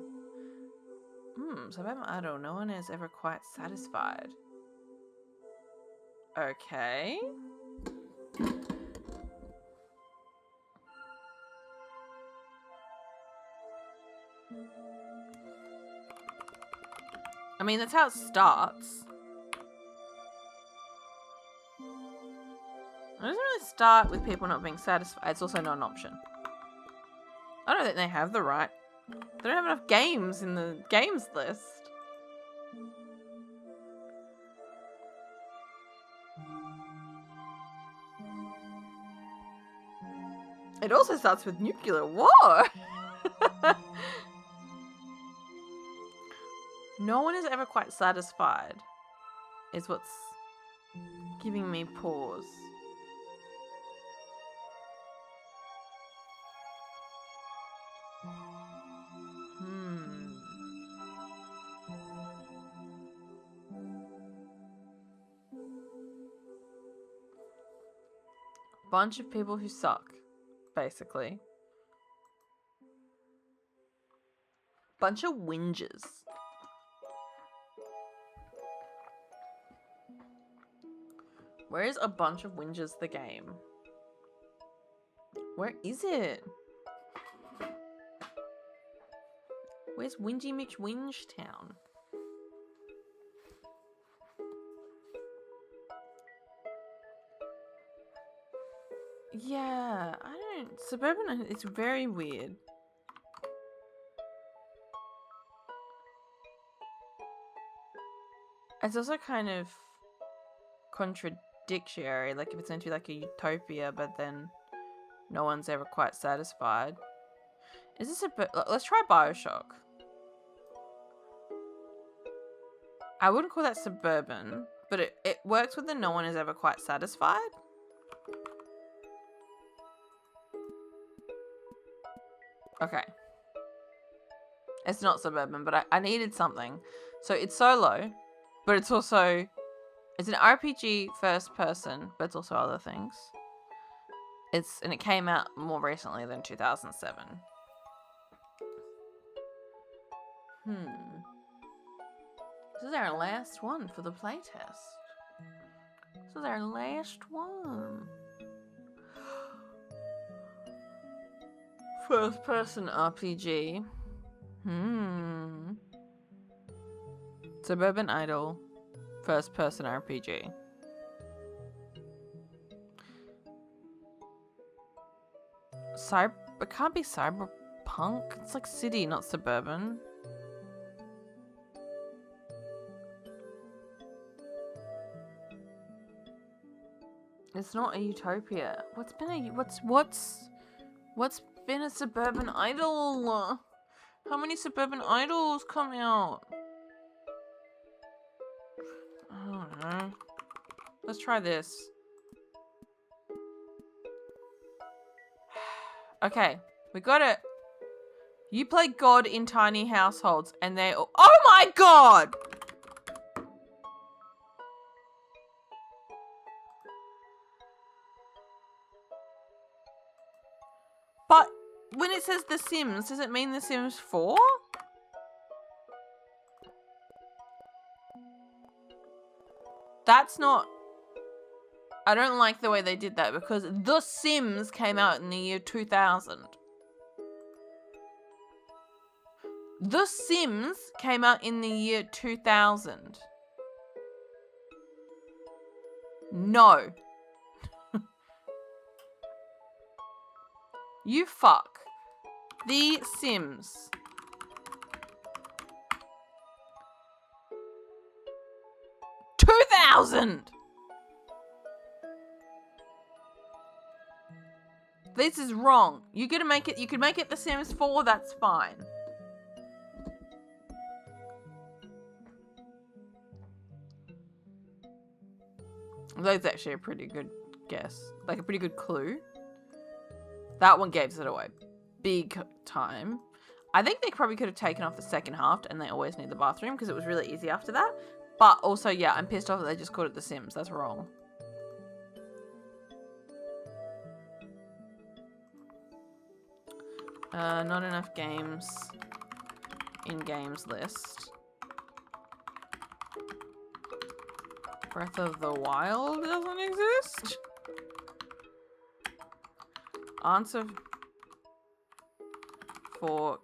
Suburban Idol. No one is ever quite satisfied. Okay. I mean, that's how it starts. It doesn't really start with people not being satisfied. It's also not an option. I don't think they have the right. They don't have enough games in the games list. It also starts with nuclear war. No one is ever quite satisfied, is what's giving me pause. Bunch of people who suck, basically. Bunch of whingers. Where is A Bunch of Whingers the game? Where is it? Where's Whingy Mitch Whinge Town? Yeah, I don't... Suburban, it's very weird. It's also kind of contradictory, like if it's meant to be like a utopia, but then no one's ever quite satisfied. Is this a bit... Let's try Bioshock. I wouldn't call that suburban, but it works with the no one is ever quite satisfied. Okay. It's not suburban, but I needed something. So it's solo, but it's also... It's an RPG first person, but it's also other things. And it came out more recently than 2007. This is our last one for the playtest. This is our last one. First person RPG. Suburban Idol. First person RPG. It can't be cyberpunk. It's like city, not suburban. It's not a utopia. What's been a suburban idol? How many suburban idols come out? I don't know. Let's try this. Okay, we got it. You play God in tiny households and they all... Oh my God! But when it says The Sims, does it mean The Sims 4? That's not... I don't like the way they did that because The Sims came out in the year 2000. The Sims came out in the year 2000. No. You fuck. The Sims. $2,000! This is wrong. You could make it The Sims 4, that's fine. That's actually a pretty good guess. Like a pretty good clue. That one gave it away. Big time. I think they probably could have taken off the second half and they always need the bathroom because it was really easy after that. But also, yeah, I'm pissed off that they just called it The Sims. That's wrong. Not enough games in games list. Breath of the Wild doesn't exist? Answer for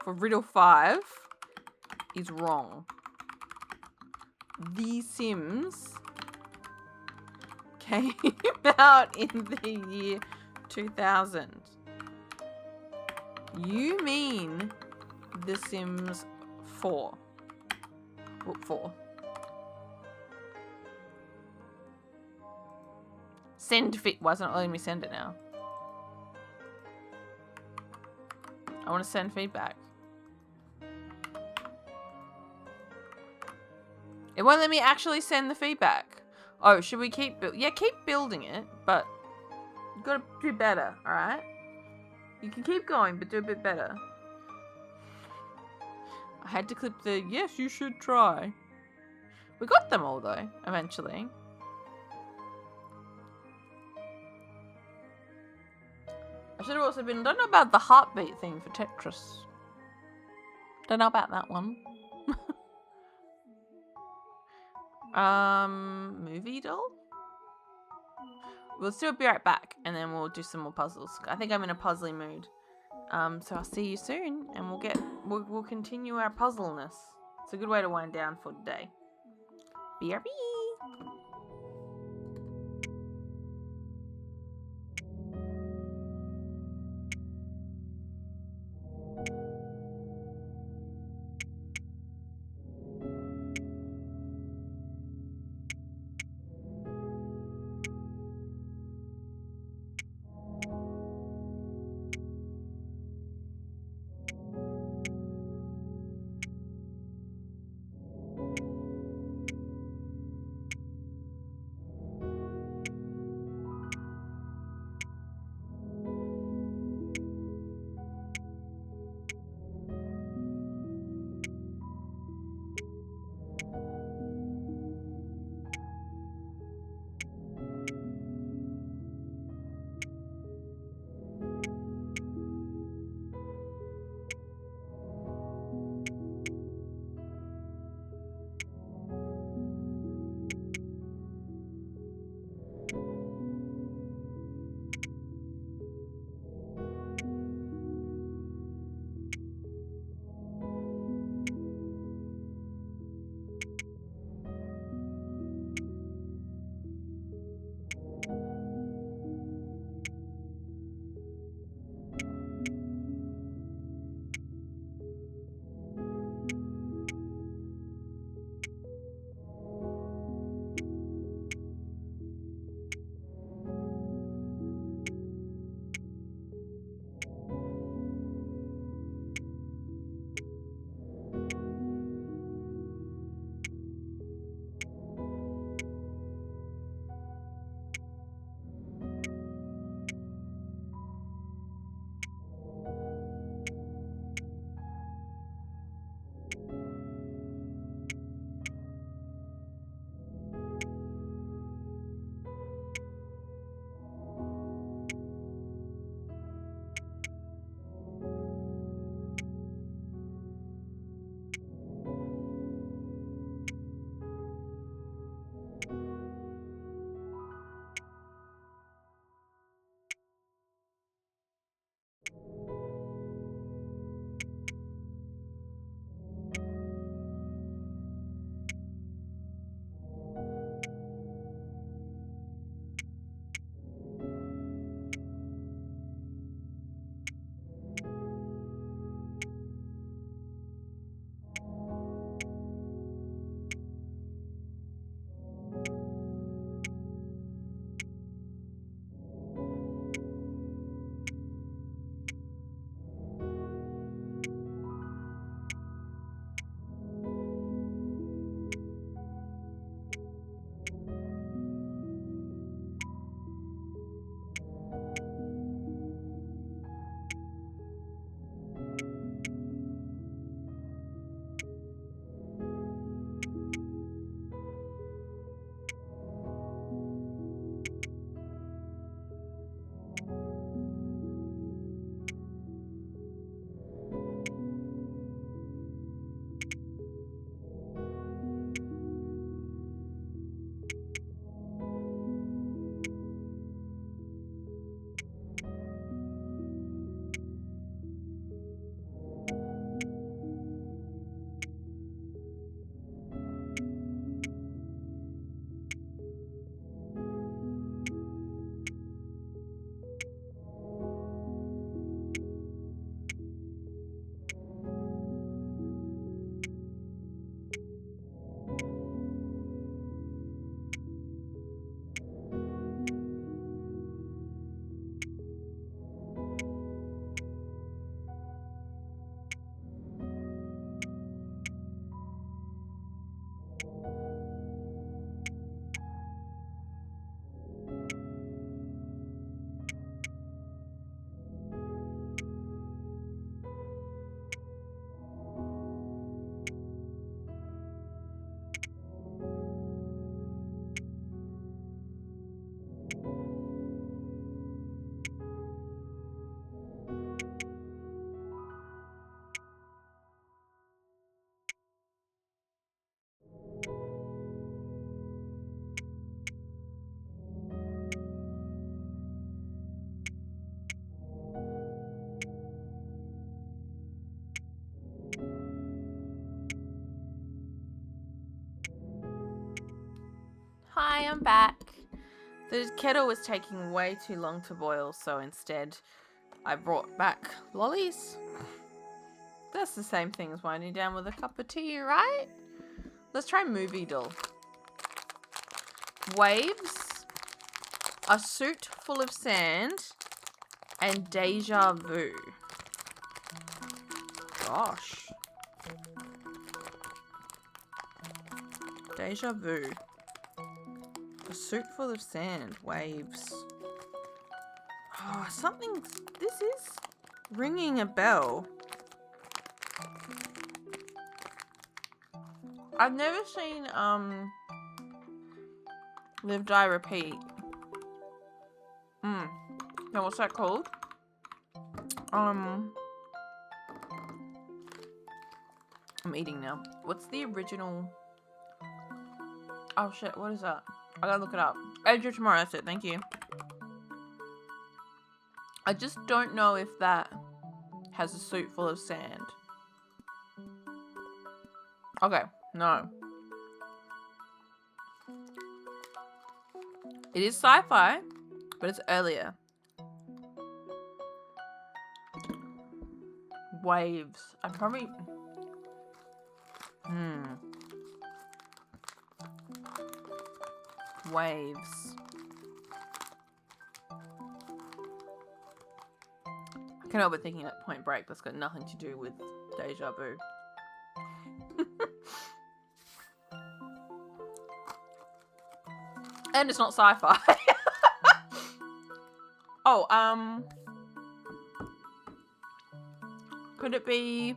riddle 5 is wrong. The Sims came out in the year 2000. You mean The Sims 4. What 4? Send fit. Why isn't it letting me send it now? I want to send feedback. It won't let me actually send the feedback. Oh, should we keep... Yeah, keep building it, but you've got to do better, alright? You can keep going, but do a bit better. I had to clip the, yes, you should try. We got them all, though, eventually. I should have also been... Don't know about the heartbeat thing for Tetris. Don't know about that one. Moviedl? We'll still be right back, and then we'll do some more puzzles. I think I'm in a puzzly mood. So I'll see you soon, and we'll continue our puzzleness. It's a good way to wind down for today. BRB! Hi, I'm back. The kettle was taking way too long to boil, so instead I brought back lollies. That's the same thing as winding down with a cup of tea, right? Let's try moviedl. Waves, a suit full of sand, and deja vu. Gosh. Deja vu. A suit full of sand. Waves. Oh, something. This is ringing a bell. I've never seen, Live, Die, Repeat. Now what's that called? I'm eating now. What's the original? Oh shit, what is that? I gotta look it up. Edge of Tomorrow, that's it, thank you. I just don't know if that has a suit full of sand. Okay, no. It is sci-fi, but it's earlier. Waves. I probably... Waves. I can't help but thinking at Point Break. That's got nothing to do with deja vu. And it's not sci-fi. Oh, could it be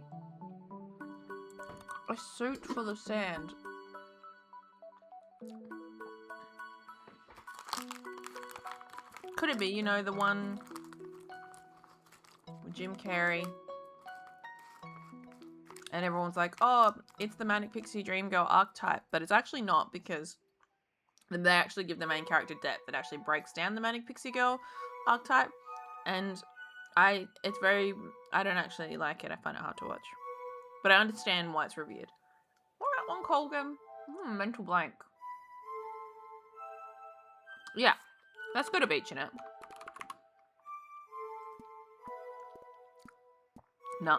a suit full of sand? Could it be, you know, the one with Jim Carrey? And everyone's like, oh, it's the Manic Pixie Dream Girl archetype. But it's actually not, because they actually give the main character depth that actually breaks down the Manic Pixie Girl archetype. And I don't actually like it. I find it hard to watch. But I understand why it's revered. Alright, one Colgan. Mental blank. Yeah. That's got a beach in it. No.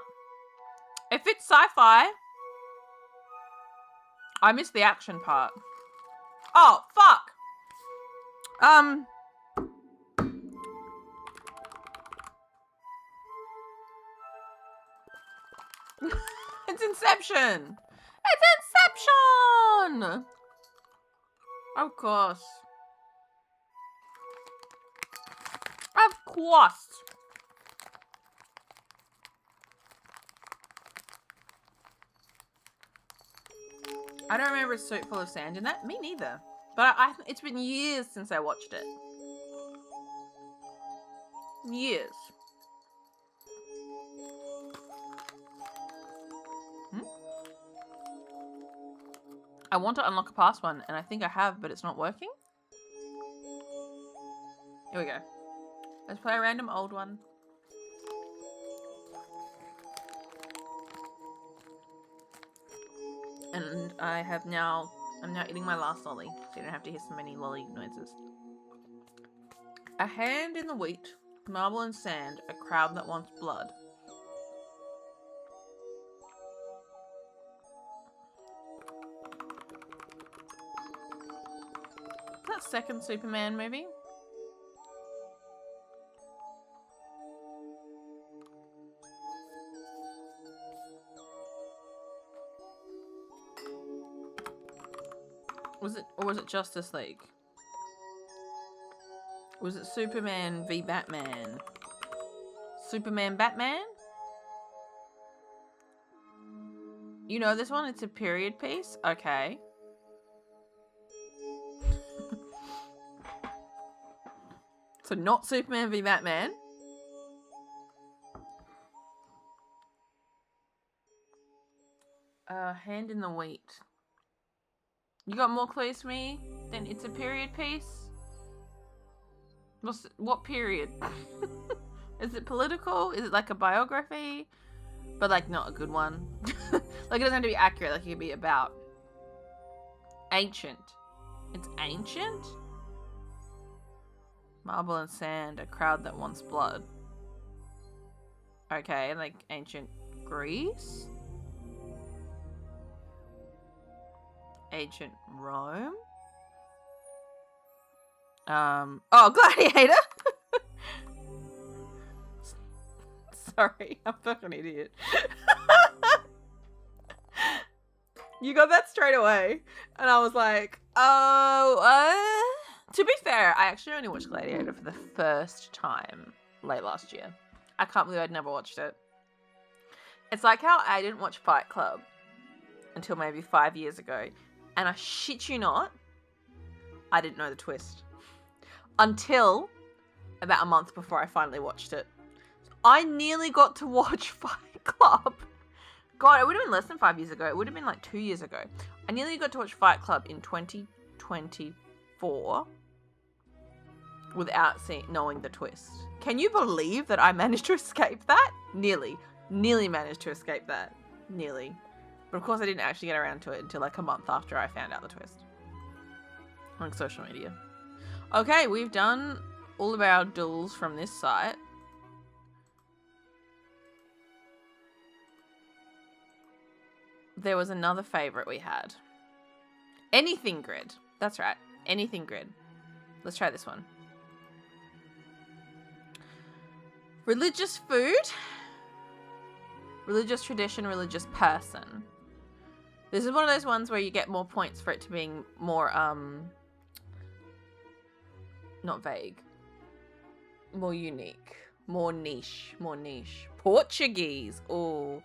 If it's sci-fi, I missed the action part. Oh, fuck! It's Inception! It's Inception! Of course. Of course. I don't remember a suit full of sand in that. Me neither. But it's been years since I watched it. Years. I want to unlock a past one, and I think I have, but it's not working. Here we go. Let's play a random old one. And I'm now eating my last lolly, so you don't have to hear so many lolly noises. A hand in the wheat, marble and sand, a crowd that wants blood. Is that second Superman movie? Was it Justice League? Was it Superman v Batman? Superman Batman? You know this one? It's a period piece? Okay. So not Superman v Batman. Hand in the wheat. You got more clues for me than it's a period piece? What period? Is it political? Is it like a biography? But like not a good one. Like it doesn't have to be accurate, like it could be about. Ancient. It's ancient? Marble and sand, a crowd that wants blood. Okay, like ancient Greece? Ancient Rome? Oh, gladiator! Sorry, I'm fucking idiot. You got that straight away. And I was like, oh, to be fair, I actually only watched Gladiator for the first time late last year. I can't believe I'd never watched it. It's like how I didn't watch Fight Club until maybe 5 years ago. And I shit you not, I didn't know the twist. Until about a month before I finally watched it. I nearly got to watch Fight Club. God, it would have been less than 5 years ago. It would have been like 2 years ago. I nearly got to watch Fight Club in 2024 without knowing the twist. Can you believe that I managed to escape that? Nearly managed to escape that. Nearly. But of course I didn't actually get around to it until like a month after I found out the twist. On social media. Okay, we've done all of our duels from this site. There was another favourite we had. Anythinggrid. That's right. Anythinggrid. Let's try this one. Religious food. Religious tradition, religious person. This is one of those ones where you get more points for it to being more, not vague. More unique. More niche. Portuguese. Ooh.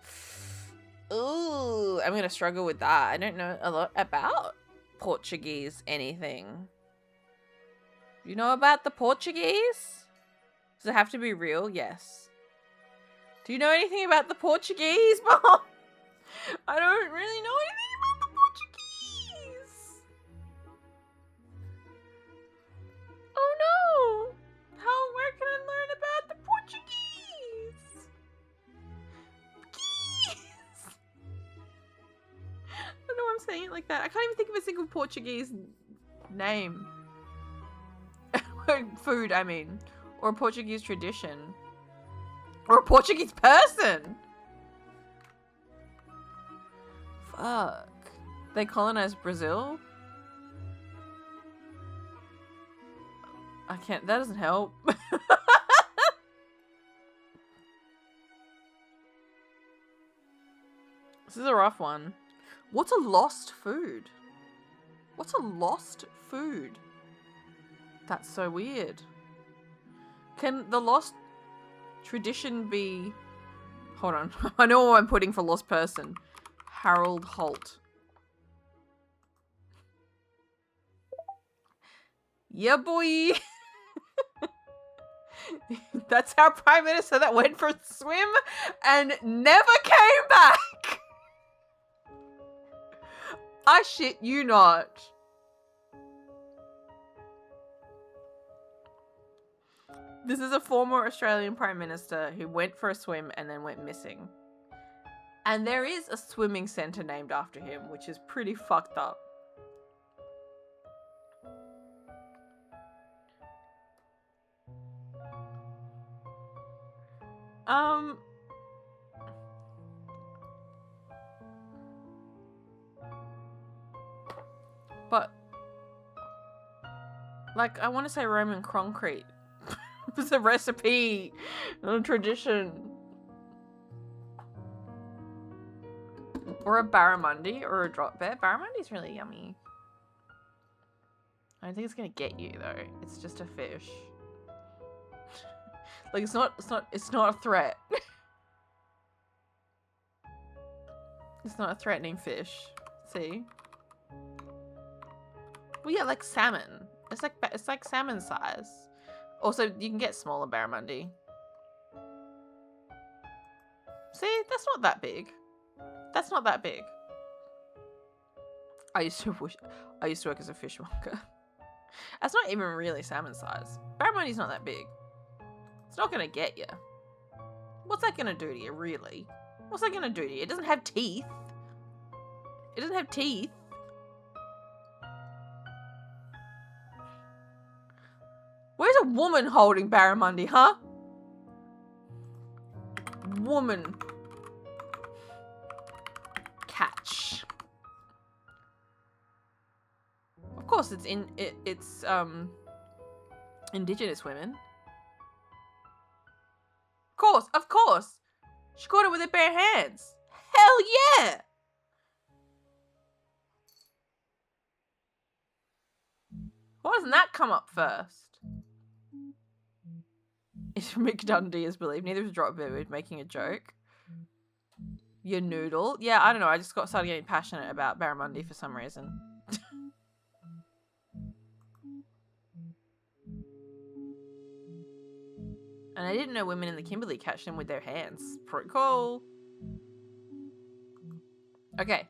Ooh, I'm going to struggle with that. I don't know a lot about Portuguese anything. You know about the Portuguese? Does it have to be real? Yes. Do you know anything about the Portuguese, Mom? I don't really know anything about the Portuguese. Oh no. Where can I learn about the Portuguese? I don't know why I'm saying it like that. I can't even think of a single Portuguese name. Food, I mean. Or a Portuguese tradition. Or a Portuguese person. Fuck. They colonized Brazil? I can't. That doesn't help. This is a rough one. What's a lost food? What's a lost food? That's so weird. Can the lost tradition be... Hold on. I know what I'm putting for lost person. Harold Holt. Yeah, boy. That's our prime minister that went for a swim and never came back. I shit you not. This is a former Australian Prime Minister who went for a swim and then went missing. And there is a swimming centre named after him, which is pretty fucked up. But, like, I want to say Roman concrete. It's a recipe, a tradition. Or a barramundi or a drop bear. Barramundi's really yummy. I don't think it's gonna get you though. It's just a fish. Like it's not a threat. It's not a threatening fish. See? Well, yeah, like salmon. It's like salmon size. Also, you can get smaller barramundi. See, that's not that big. That's not that big. I used to work as a fishmonger. That's not even really salmon size. Barramundi's not that big. It's not gonna get you. What's that gonna do to you, really? What's that gonna do to you? It doesn't have teeth. It doesn't have teeth. Where's a woman holding barramundi, huh? Woman. Catch. Of course, it's indigenous women. Of course. She caught it with her bare hands. Hell yeah! Why doesn't that come up first? It's McDundee is believed. Neither is Drop Bird making a joke. Your noodle. Yeah, I don't know. I just started getting passionate about barramundi for some reason. And I didn't know women in the Kimberley catch them with their hands. Pretty cool. Okay.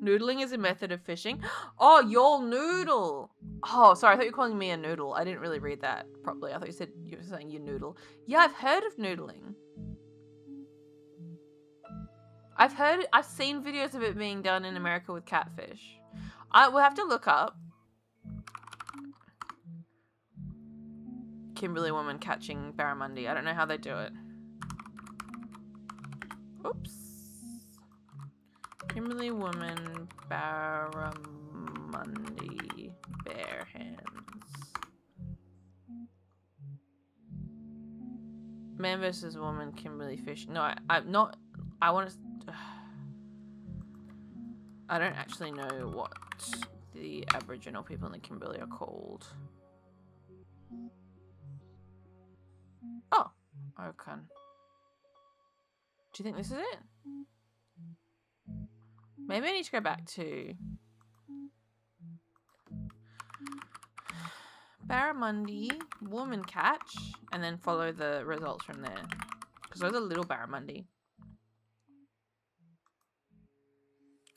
Noodling is a method of fishing. Oh, you'll noodle. Oh, sorry. I thought you were calling me a noodle. I didn't really read that properly. I thought you were saying you noodle. Yeah, I've heard of noodling. I've seen videos of it being done in America with catfish. I will have to look up Kimberley woman catching barramundi. I don't know how they do it. Oops. Kimberley woman barramundi bare hands. Man versus woman Kimberley fish. No, I'm not. I want to. I don't actually know what the Aboriginal people in the Kimberley are called. Oh, okay. Do you think this is it? Maybe I need to go back to barramundi, woman catch, and then follow the results from there. Because those are little barramundi.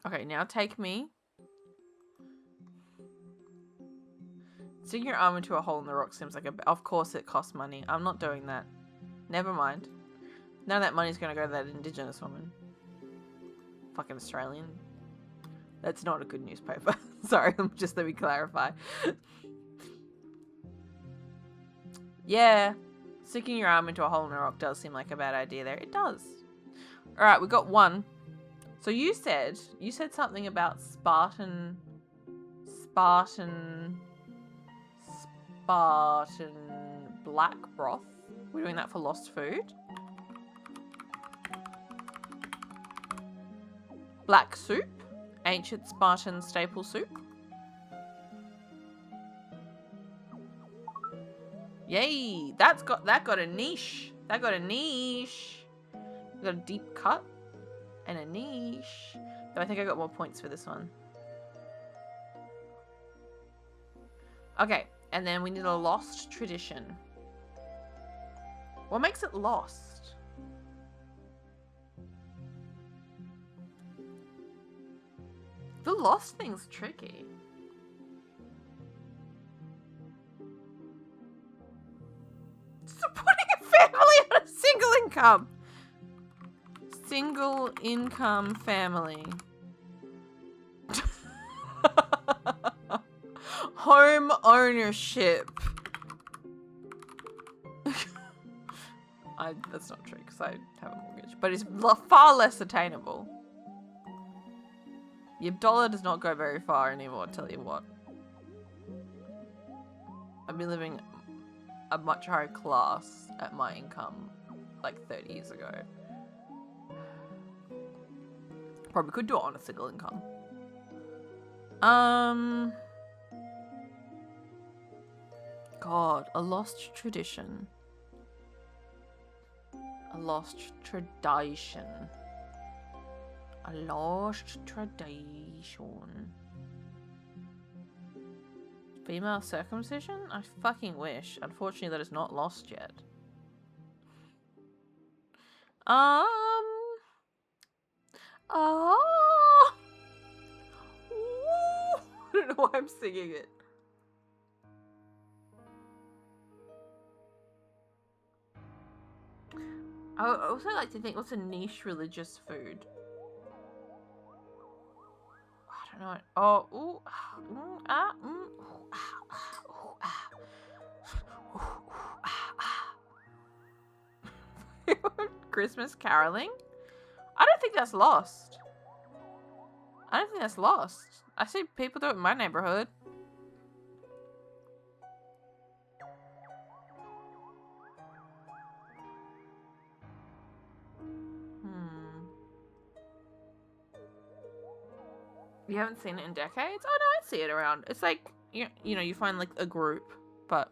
Okay, now take me. Sticking your arm into a hole in the rock seems like of course it costs money. I'm not doing that. Never mind. None of that money's going to go to that indigenous woman. Fucking Australian. That's not a good newspaper. Sorry, just let me clarify. Yeah. Sticking your arm into a hole in a rock does seem like a bad idea there. It does. Alright, we got one. So you said something about Spartan black broth. We're doing that for lost food. Black soup. Ancient Spartan staple soup. Yay! That got a niche. That got a niche. We got a deep cut and a niche. Though I think I got more points for this one. Okay, and then we need a lost tradition. What makes it lost? The lost thing's tricky. Supporting a family on a single income. Single income family. Home ownership. That's not true because I have a mortgage, but it's far less attainable. Your dollar does not go very far anymore, I'll tell you what. I've been living a much higher class at my income like 30 years ago. Probably could do it on a single income. God, a lost tradition. A lost tradition. A lost tradition. Female circumcision? I fucking wish. Unfortunately, that is not lost yet. Oh. I don't know why I'm singing it. I would also like to think, what's a niche religious food? I don't know. Oh, ooh, ah, ooh, ah, ooh, ah. Christmas caroling? I don't think that's lost. I don't think that's lost. I see people do it in my neighborhood. You haven't seen it in decades? Oh no, I see it around. It's like, you know, you find like a group, but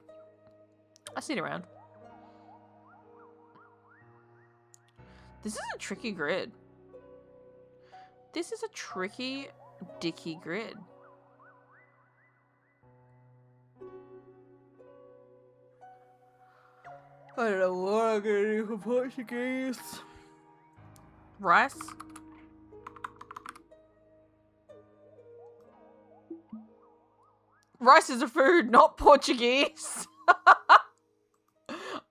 I see it around. This is a tricky grid. This is a tricky, dicky grid. I don't know what I'm gonna do for Portuguese. Rice. Rice is a food, not Portuguese.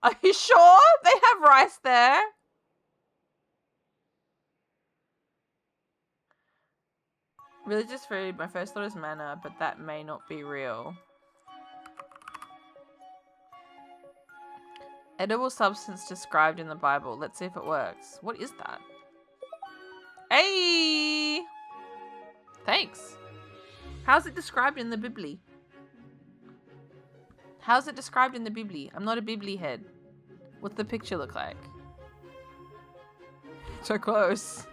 Are you sure they have rice there? Religious food. My first thought is manna, but that may not be real. Edible substance described in the Bible. Let's see if it works. What is that? Hey! Thanks. How's it described in the Bible? How's it described in the Bible? I'm not a Bible head. What's the picture look like? So close.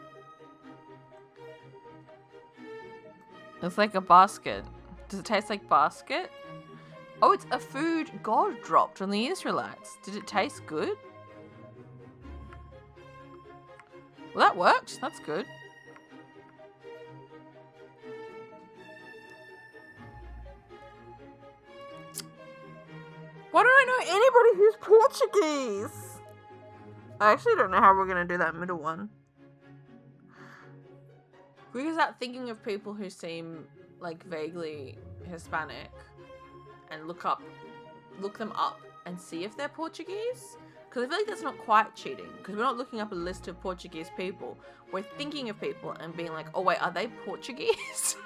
It's like a basket. Does it taste like basket? Oh, it's a food God dropped on the Israelites. Did it taste good? Well, that worked. That's good. Why don't I know anybody who's Portuguese? I actually don't know how we're going to do that middle one. We can start thinking of people who seem like vaguely Hispanic and look them up and see if they're Portuguese. Because I feel like that's not quite cheating. Because we're not looking up a list of Portuguese people. We're thinking of people and being like, oh wait, are they Portuguese?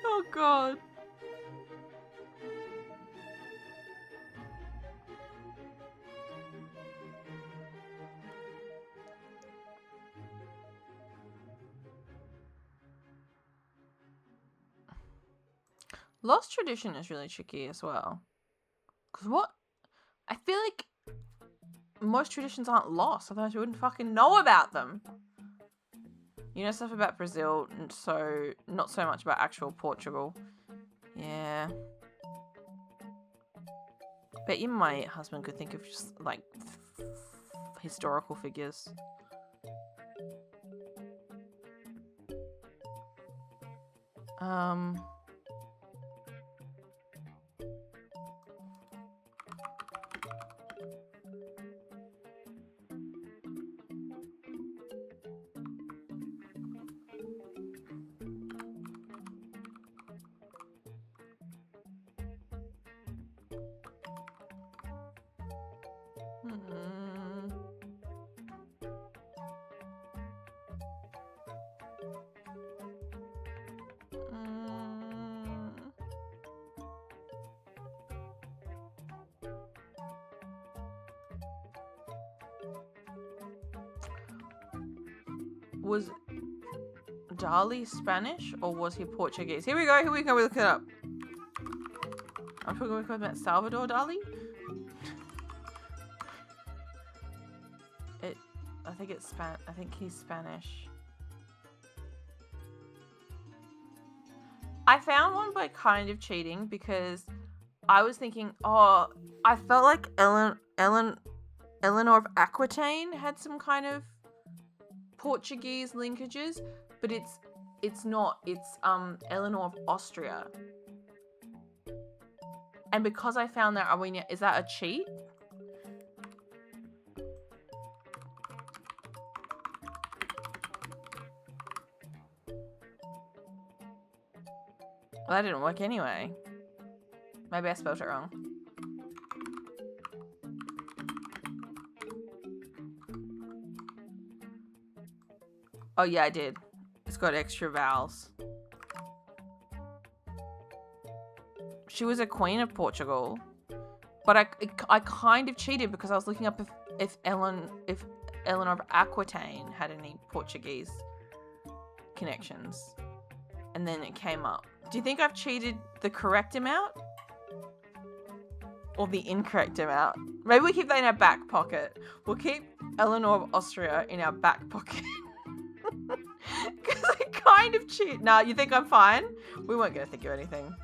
Oh god. Lost tradition is really tricky as well. Because what? I feel like most traditions aren't lost, otherwise we wouldn't fucking know about them. You know stuff about Brazil, and so not so much about actual Portugal. Yeah. Bet you my husband could think of just like historical figures. Was Dali Spanish or was he Portuguese? Here we go, we look it up. I'm talking about Salvador Dali. I think he's Spanish. I found one by kind of cheating because I was thinking, oh, I felt like Eleanor of Aquitaine had some kind of Portuguese linkages, but it's not. It's Eleanor of Austria. And because I found that, is that a cheat? Well, that didn't work anyway. Maybe I spelled it wrong. Oh yeah, I did. It's got extra vowels. She was a queen of Portugal, but I kind of cheated because I was looking up if Eleanor of Aquitaine had any Portuguese connections, and then it came up. Do you think I've cheated the correct amount or the incorrect amount? Maybe we keep that in our back pocket. We'll keep Eleanor of Austria in our back pocket. Because I kind of cheat. Nah, you think I'm fine? We weren't going to think of anything.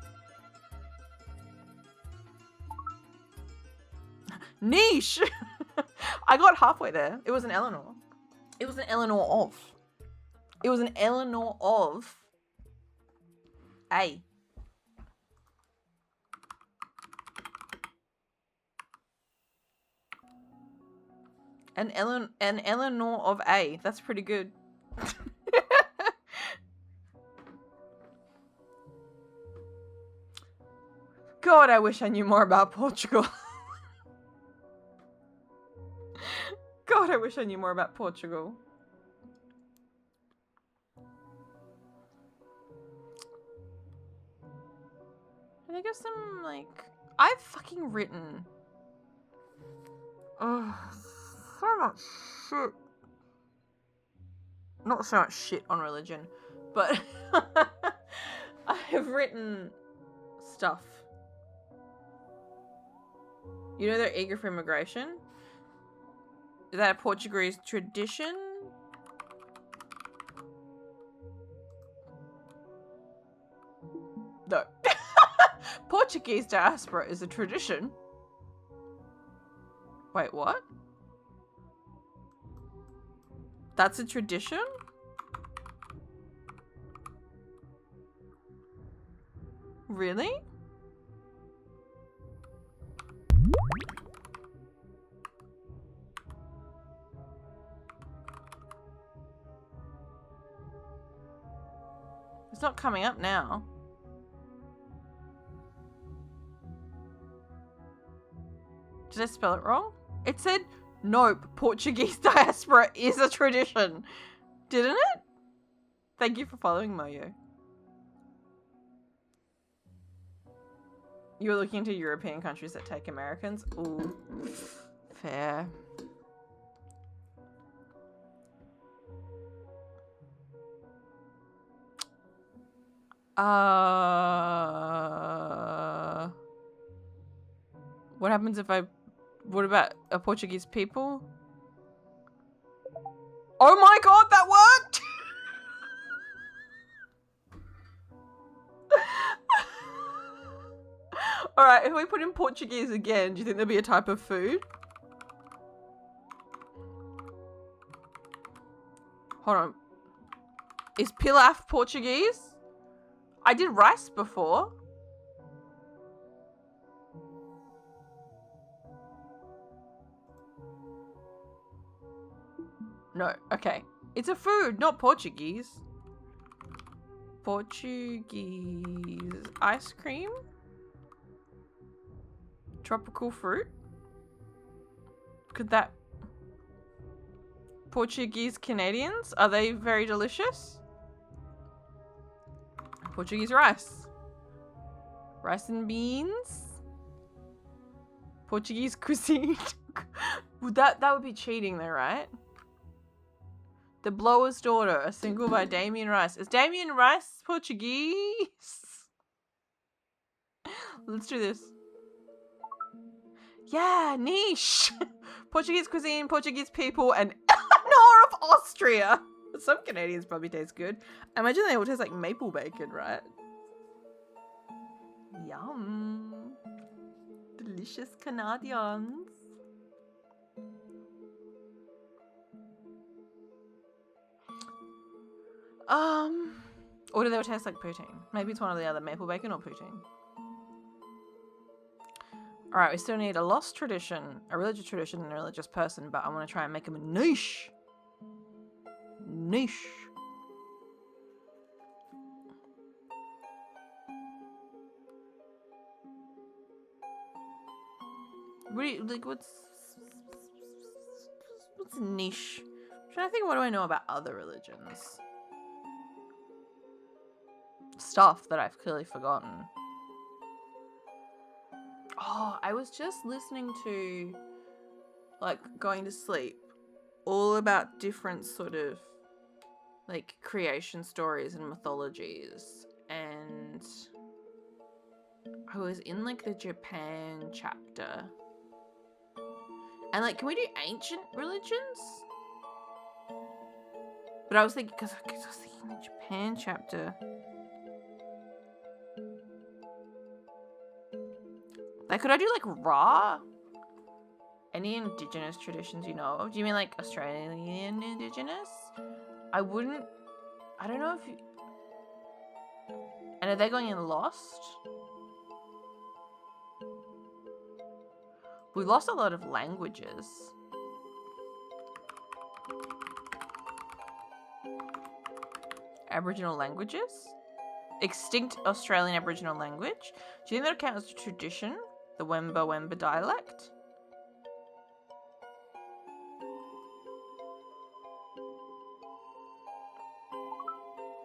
Niche! I got halfway there. It was an Eleanor. It was an Eleanor of. It was an Eleanor of A. An Eleanor of A. That's pretty good. God, I wish I knew more about Portugal. God, I wish I knew more about Portugal. I think of some, like... I've fucking written... Oh, so much shit. Not so much shit on religion, but... I have written stuff. You know they're eager for immigration? Is that a Portuguese tradition? No. Portuguese diaspora is a tradition. Wait, what? That's a tradition? Really? It's not coming up now. Did I spell it wrong? It said, nope, Portuguese diaspora is a tradition. Didn't it? Thank you for following, Moyo. You were looking into European countries that take Americans? Ooh. Fair. What happens if I... What about a Portuguese people? Oh my god, that worked! Alright, if we put in Portuguese again, do you think there'll be a type of food? Hold on. Is pilaf Portuguese? I did rice before. No, okay. It's a food, not Portuguese. Portuguese ice cream? Tropical fruit? Could that... Portuguese Canadians? Are they very delicious? Portuguese rice. Rice and beans? Portuguese cuisine? that would be cheating though, right? The Blower's Daughter, a single by Damien Rice. Is Damien Rice Portuguese? Let's do this. Yeah, niche. Portuguese cuisine, Portuguese people, and Eleanor of Austria. Some Canadians probably taste good. I imagine they all taste like maple bacon, right? Yum. Delicious Canadians. Or do they all taste like poutine? Maybe it's one or the other, maple bacon or poutine. Alright, we still need a lost tradition, a religious tradition, and a religious person, but I want to try and make them a niche. Niche. What do you, like, what's niche trying to think, what do I know about other religions? Stuff that I've clearly forgotten. Oh, I was just listening to, like, going to sleep, all about different sort of, like, creation stories and mythologies. And I was in, like, the Japan chapter. And, like, can we do ancient religions? But I was thinking, because I was thinking the Japan chapter. Like, could I do, like, Ra? Any indigenous traditions you know of? Do you mean, like, Australian indigenous? I don't know if you... And are they going in Lost? We lost a lot of languages. Aboriginal languages? Extinct Australian Aboriginal language? Do you think that counts as a tradition? The Wemba dialect?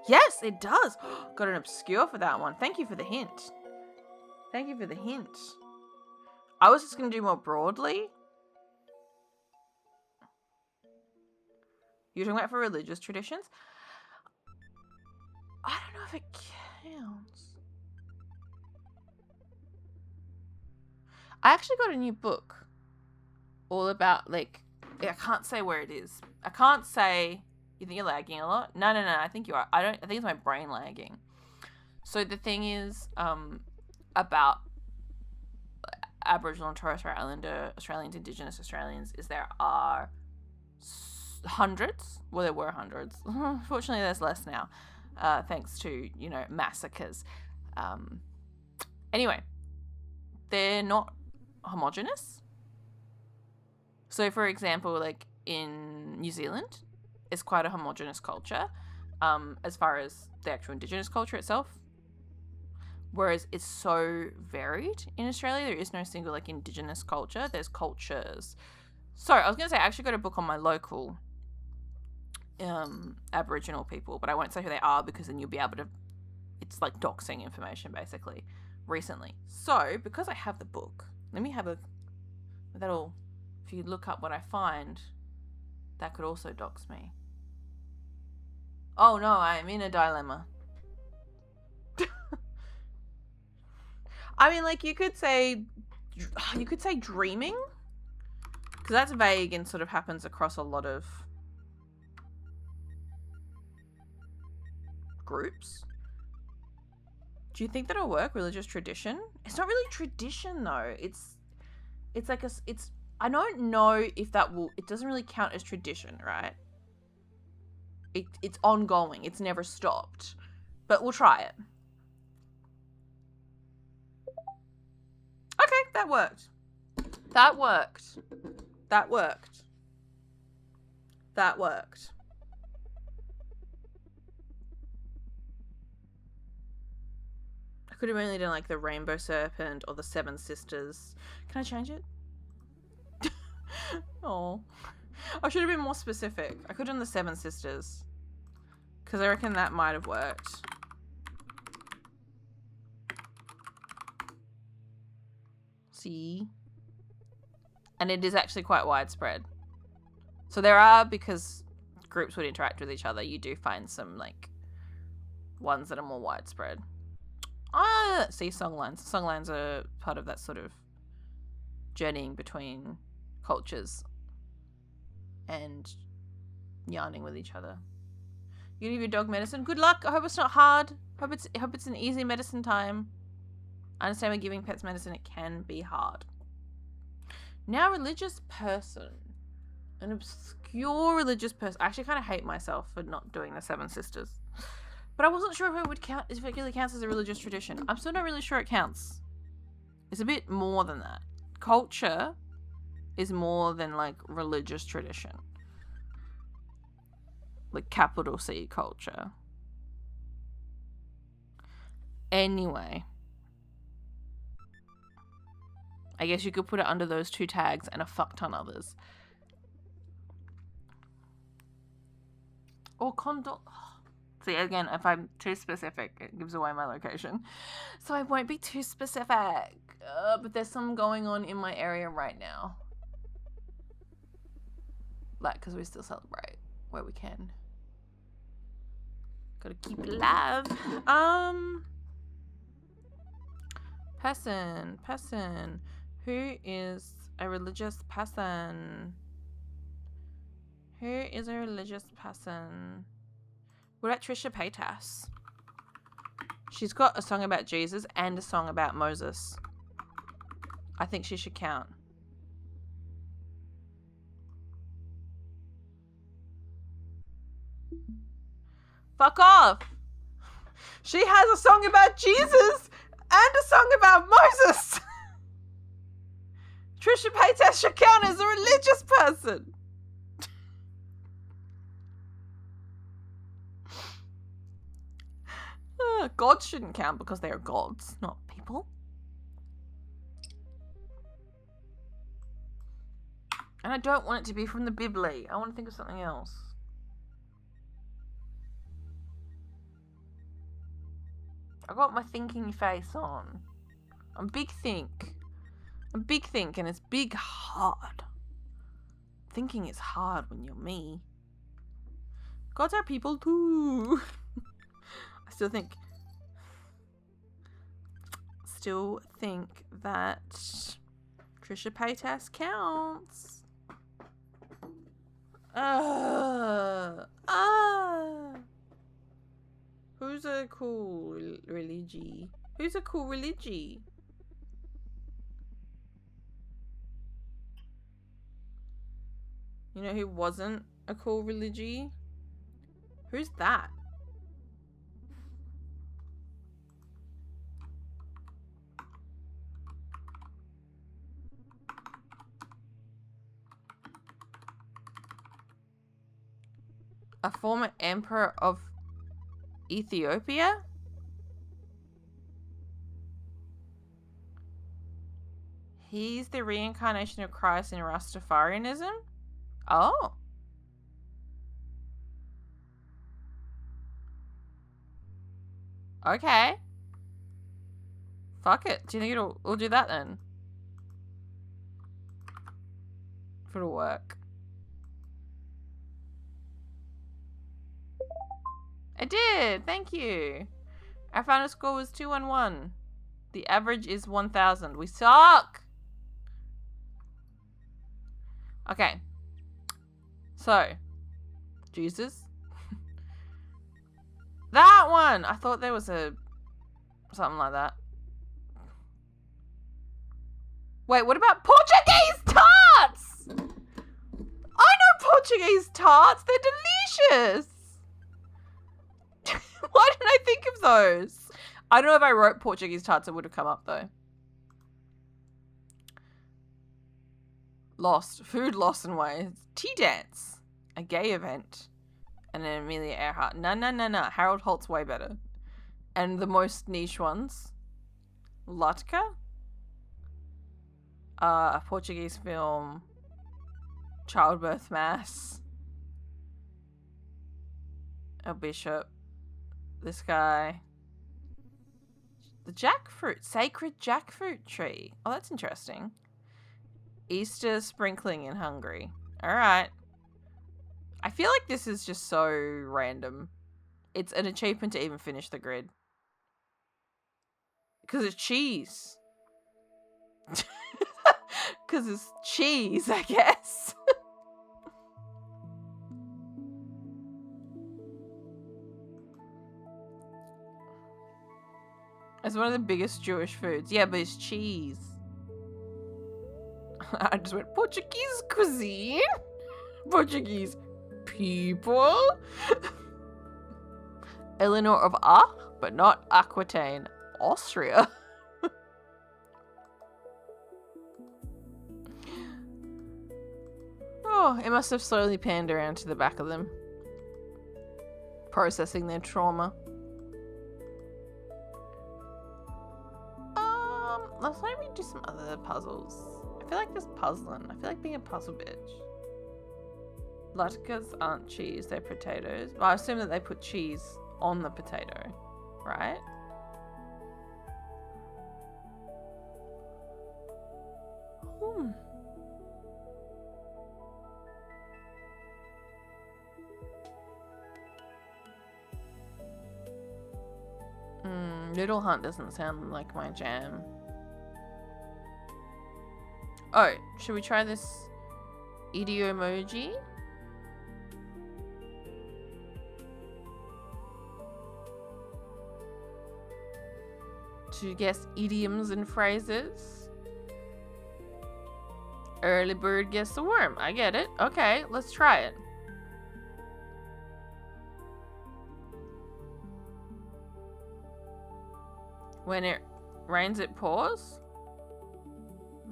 Yes, it does. Got an obscure for that one. Thank you for the hint. Thank you for the hint. I was just going to do more broadly. You're talking about for religious traditions? I don't know if it counts. I actually got a new book all about, like, I can't say where it is. I can't say... You think you're lagging a lot? No, I think you are. I think it's my brain lagging. So the thing is, about Aboriginal and Torres Strait Islander Australians, Indigenous Australians, is there are hundreds. Well, there were hundreds. Fortunately, there's less now, thanks to, you know, massacres. Anyway, they're not homogenous. So, for example, like in New Zealand, it's quite a homogenous culture, as far as the actual Indigenous culture itself. Whereas it's so varied in Australia. There is no single, like, Indigenous culture. There's cultures. So I was going to say, I actually got a book on my local Aboriginal people, but I won't say who they are because then you'll be able to... It's like doxing information, basically, recently. So, because I have the book, let me have a... That'll... If you look up what I find, that could also dox me. Oh no, I'm in a dilemma. I mean, like, you could say dreaming, because that's vague and sort of happens across a lot of groups. Do you think that'll work? Religious tradition? It's not really tradition though. It's like it's. I don't know if that will. It doesn't really count as tradition, right? It's ongoing. It's never stopped. But we'll try it. Okay, that worked. That worked. That worked. That worked. I could have only done like the Rainbow Serpent or the Seven Sisters. Can I change it? Oh, I should have been more specific. I could have done the Seven Sisters, because I reckon that might have worked. See? And it is actually quite widespread. So there are, because groups would interact with each other, you do find some, like, ones that are more widespread. See, songlines. Songlines are part of that sort of journeying between cultures and yarning with each other. You give your dog medicine. Good luck. I hope it's not hard. Hope it's an easy medicine time. I understand when giving pets medicine, it can be hard. Now, religious person. An obscure religious person. I actually kind of hate myself for not doing the Seven Sisters. But I wasn't sure if it would count, if it really counts as a religious tradition. I'm still not really sure it counts. It's a bit more than that. Culture is more than, like, religious tradition. Like, capital C culture. Anyway. I guess you could put it under those two tags and a fuck ton others. Or condol. See, again, if I'm too specific, it gives away my location. So I won't be too specific. But there's some going on in my area right now. Like, because we still celebrate where we can. Gotta keep it alive. Person. Who is a religious person? Who is a religious person? What about Trisha Paytas? She's got a song about Jesus and a song about Moses. I think she should count. Fuck off! She has a song about Jesus and a song about Moses! Trisha Paytas should count as a religious person! Gods shouldn't count because they are gods, not people. And I don't want it to be from the Bibli. I want to think of something else. I got my thinking face on. I'm big think. I'm big think, and it's big hard. Thinking is hard when you're me. Gods are people too. I still think that Trisha Paytas counts. Who's a cool religie? Who's a cool religie? You know who wasn't a cool religie? Who's that? A former emperor of Ethiopia? He's the reincarnation of Christ in Rastafarianism? Oh. Okay. Fuck it. Do you think we'll do that then? If it'll work. I did! Thank you! Our final score was 211. The average is 1000. We suck! Okay. So. Jesus. That one! I thought there was something like that. Wait, what about Portuguese tarts? I know Portuguese tarts! They're delicious! Why didn't I think of those? I don't know if I wrote Portuguese tarts, it would have come up though. Lost. Food lost in ways. Tea dance. A gay event. And an Amelia Earhart. No. Harold Holt's way better. And the most niche ones. Latka. A Portuguese film. Childbirth mass. A bishop. This guy. The jackfruit. Sacred jackfruit tree. Oh, that's interesting. Easter sprinkling in Hungary. Alright. I feel like this is just so random. It's an achievement to even finish the grid. Because it's cheese. Because it's cheese, I guess. It's one of the biggest Jewish foods. Yeah, but it's cheese. I just went, Portuguese cuisine? Portuguese people? Eleanor of Ach, but not Aquitaine, Austria. Oh, it must have slowly panned around to the back of them. Processing their trauma. Let's maybe do some other puzzles. I feel like there's puzzling. I feel like being a puzzle bitch. Latkes aren't cheese, they're potatoes. Well, I assume that they put cheese on the potato, right? Noodle Hunt doesn't sound like my jam. Oh, should we try this idiomoji? To guess idioms and phrases. Early bird gets the worm. I get it. Okay, let's try it. When it rains, it pours?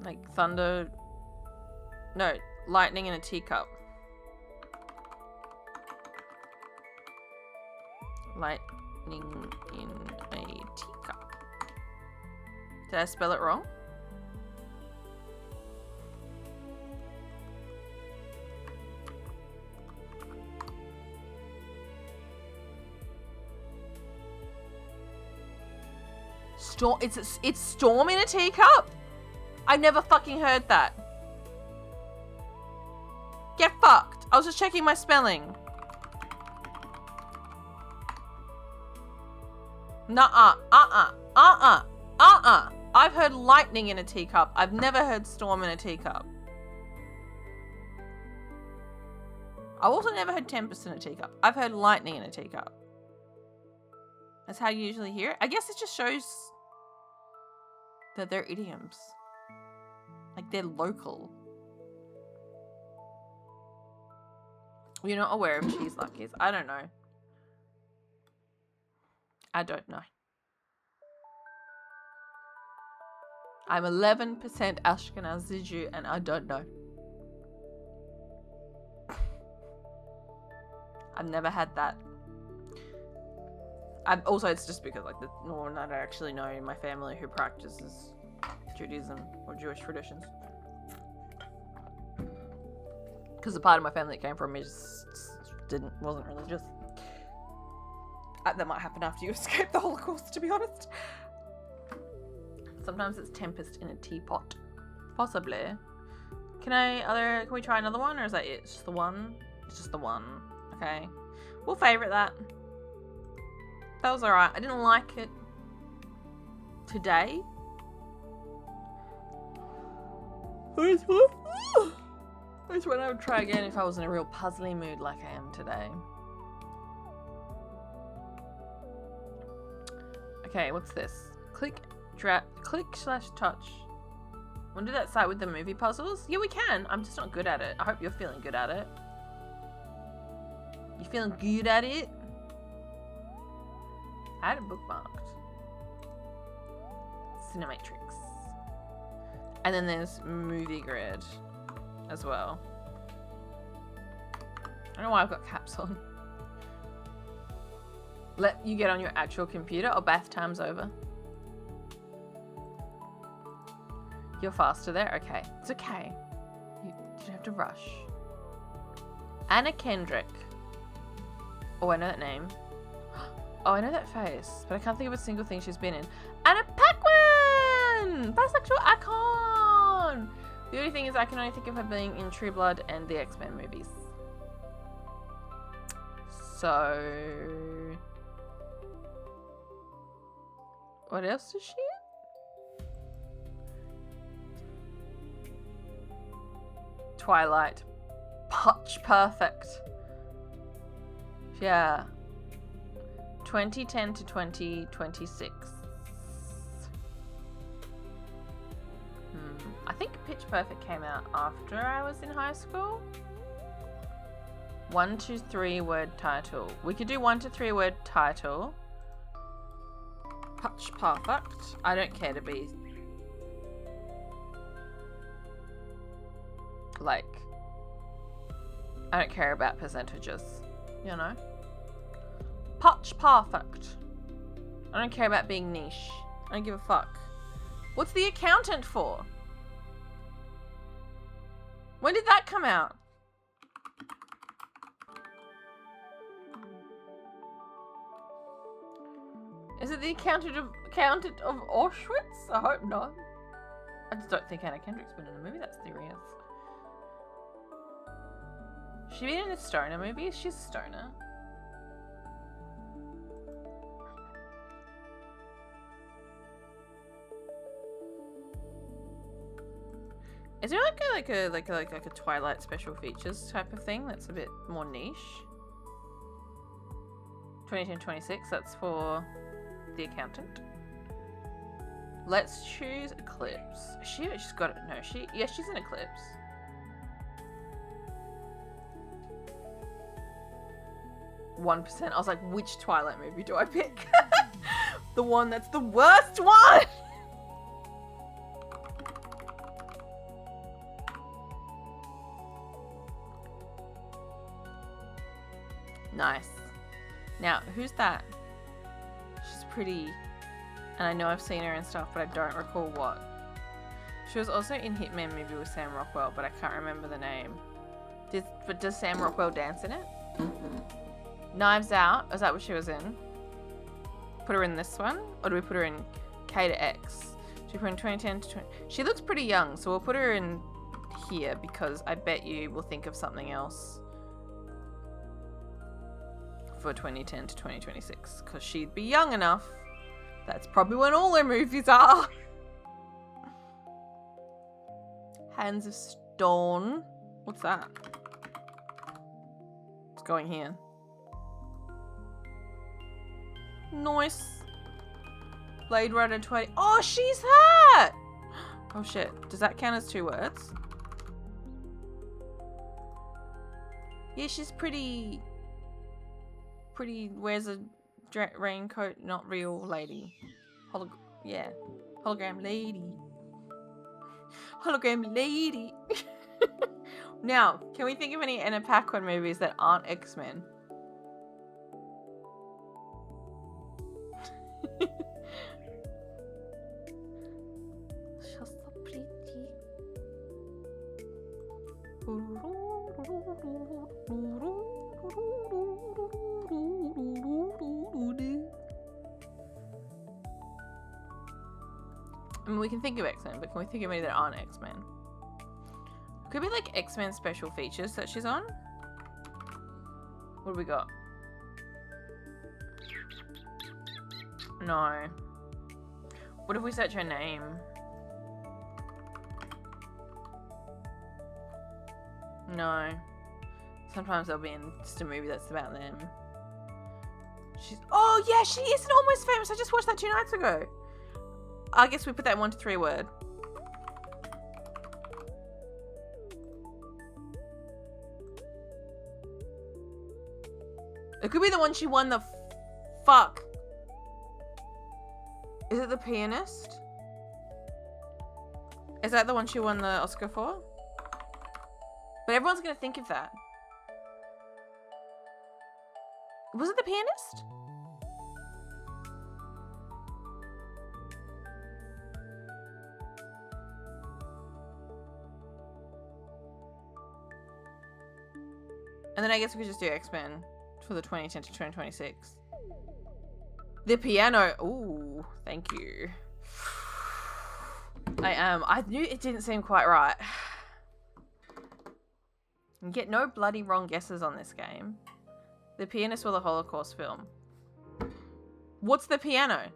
Like thunder... No, lightning in a teacup. Lightning in a teacup. Did I spell it wrong? Storm, it's storm in a teacup? I've never fucking heard that. Get fucked. I was just checking my spelling. Nuh-uh. I've heard lightning in a teacup. I've never heard storm in a teacup. I've also never heard tempest in a teacup. I've heard lightning in a teacup. That's how you usually hear it. I guess it just shows that they're idioms. Like they're local. You're not aware of cheese luckies. I don't know. I don't know. I'm 11% Ashkenazi Jew and I don't know. I've never had that. Also, it's just because like no one that I actually know in my family who practices Judaism or Jewish traditions. Because the part of my family that came from me just wasn't religious. That might happen after you escape the Holocaust, to be honest. Sometimes it's tempest in a teapot. Possibly. Can we try another one, or is that it? It's just the one? It's just the one. Okay. We'll favourite that. That was alright. I didn't like it today. That's when I would try again if I was in a real puzzly mood like I am today. Okay, what's this? Click/touch. Wanna do that site with the movie puzzles? Yeah, we can. I'm just not good at it. I hope you're feeling good at it. You feeling good at it? I had it bookmarked. Cinematrix. And then there's moviegrid as well. I don't know why I've got caps on. Let you get on your actual computer or bath time's over. You're faster there? Okay. It's okay. You don't have to rush. Anna Kendrick. Oh, I know that name. Oh, I know that face, but I can't think of a single thing she's been in. Anna Paquin! Bisexual icon! The only thing is I can only think of her being in True Blood and the X-Men movies. So... what else is she in? Twilight. Pitch Perfect. Yeah. 2010 to 2026. I think Pitch Perfect came out after I was in high school. 1 to 3 word title. We could do 1 to 3 word title. Pitch Perfect. I don't care to be like, I don't care about percentages, you know? Pitch Perfect. I don't care about being niche. I don't give a fuck. What's The Accountant for? When did that come out? Is it the accountant of Auschwitz? I hope not. I just don't think Anna Kendrick's been in a movie that's serious. She been in a stoner movie? She's a stoner. Is there like a Twilight special features type of thing that's a bit more niche? 2010-26, that's for the accountant. Let's choose Eclipse. She's got it. No, she's in Eclipse. %. I was like, which Twilight movie do I pick? The one that's the worst one. Nice. Now, who's that? She's pretty. And I know I've seen her and stuff, but I don't recall what. She was also in Hitman movie with Sam Rockwell, but I can't remember the name. But does Sam Rockwell dance in it? Knives Out. Is that what she was in? Put her in this one? Or do we put her in K to X? Should we put her in 2010 to 20? She looks pretty young, so we'll put her in here because I bet you will think of something else for 2010 to 2026 because she'd be young enough. That's probably when all her movies are. Hands of Stone. What's that? What's going here? Nice. Blade Runner 20. Oh, she's that! Oh shit. Does that count as 2 words? Yeah, she's pretty. Wears a raincoat, not real lady. Yeah. Hologram lady. Hologram lady. Now, can we think of any Anna Paquin movies that aren't X-Men? She's so pretty. I mean, we can think of X-Men, but can we think of any that aren't X-Men? Could be like X-Men special features that she's on. What do we got? No. What if we search her name? No. Sometimes they'll be in just a movie that's about them. Oh yeah, she is an Almost Famous. I just watched that 2 nights ago. I guess we put that 1 to 3 word. It could be the one she won the fuck. Is it The Pianist? Is that the one she won the Oscar for? But everyone's gonna think of that. Was it The Pianist? And then I guess we could just do X-Men for the 2010 to 2026. The Piano. Ooh, thank you. I knew it didn't seem quite right. You get no bloody wrong guesses on this game. The Pianist or the Holocaust film? What's The Piano?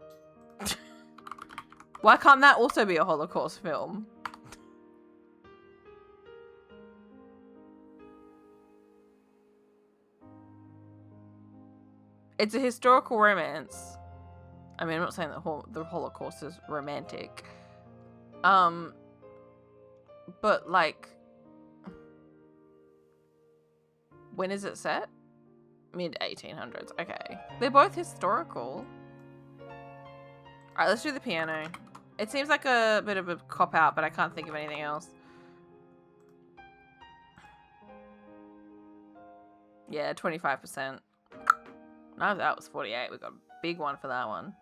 Why can't that also be a Holocaust film? It's a historical romance. I mean, I'm not saying that the Holocaust is romantic. But like, when is it set? Mid 1800s. Okay. They're both historical. Alright, let's do The Piano. It seems like a bit of a cop-out, but I can't think of anything else. Yeah, 25%. No, that was 48. We got a big one for that one.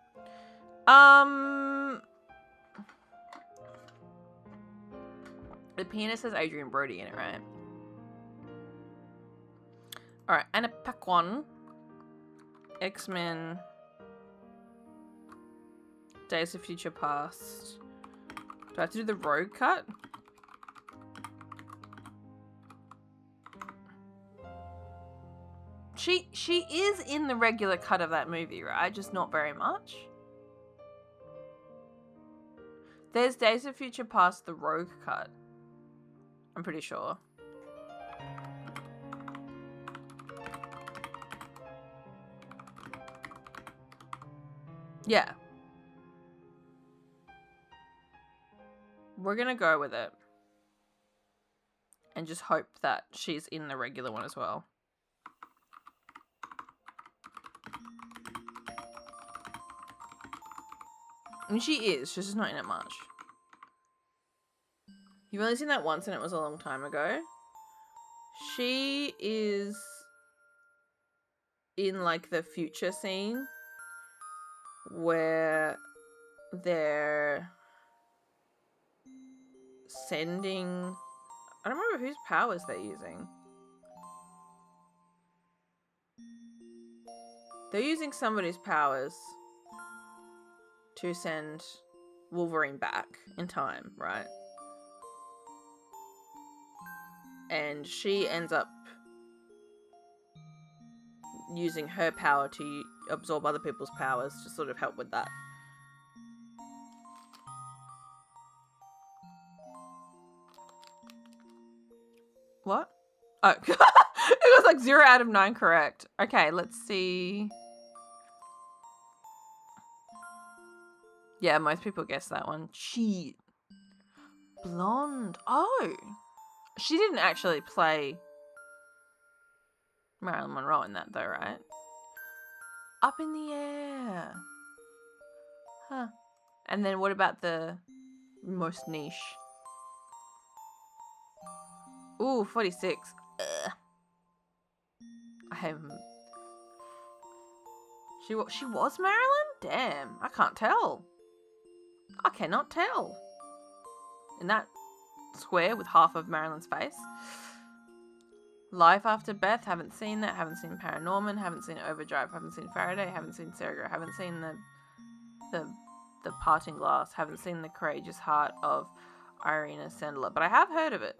The Pianist has Adrian Brody in it, right? Alright, Anna Paquin. X-Men. Days of Future Past. Do I have to do the road cut? She is in the regular cut of that movie, right? Just not very much. There's Days of Future Past, the Rogue cut. I'm pretty sure. Yeah. We're gonna go with it. And just hope that she's in the regular one as well. I mean, she is. She's just not in it much. You've only seen that once and it was a long time ago. She is in, like, the future scene where they're sending... I don't remember whose powers they're using. They're using somebody's powers to send Wolverine back in time, right? And she ends up using her power to absorb other people's powers to sort of help with that. What? Oh, it was like 0 out of 9 correct. Okay, let's see. Yeah, most people guessed that one. She... Blonde. Oh! She didn't actually play Marilyn Monroe in that though, right? Up in the air. Huh. And then what about the most niche? Ooh, 46. Ugh. She was Marilyn? Damn, I can't tell. I cannot tell. In that square with half of Marilyn's face. Life After Beth, haven't seen that. Haven't seen Paranorman, haven't seen Overdrive, haven't seen Faraday, haven't seen Sergio, haven't seen the Parting Glass, haven't seen The Courageous Heart of Irina Sendler, but I have heard of it.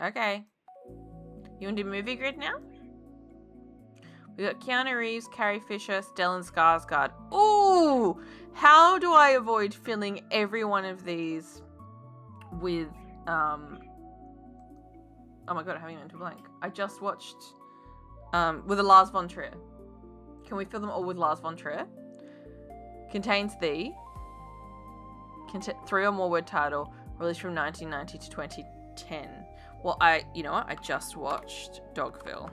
Okay. You want to do movie grid now? We got Keanu Reeves, Carrie Fisher, Stellan Skarsgård. Ooh! How do I avoid filling every one of these with, oh my god, I haven't even to blank. I just watched, with a Lars von Trier. Can we fill them all with Lars von Trier? Contains the 3 or more word title, released from 1990 to 2010. Well, you know what? I just watched Dogville.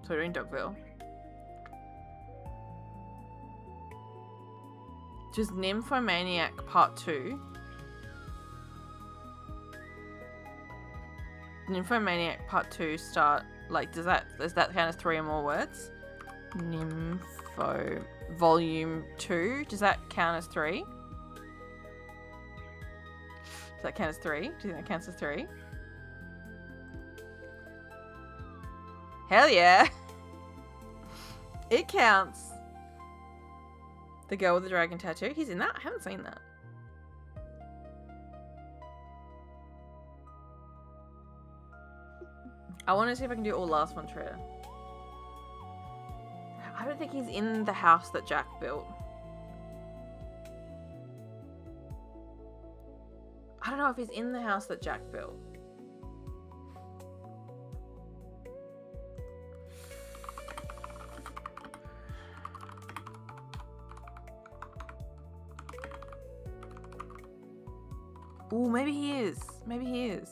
So we're doing Dogville. Just Nymphomaniac Part 2. Nymphomaniac Part 2 start, like, does that count as 3 or more words? Nympho Volume 2, does that count as 3? Does that count as 3? Do you think that counts as 3? Hell yeah! It counts. The Girl with the Dragon Tattoo. He's in that? I haven't seen that. I want to see if I can do all Lars von Trier. I don't think he's in the house that Jack built. I don't know if he's in the house that Jack built. Ooh, maybe he is. Maybe he is.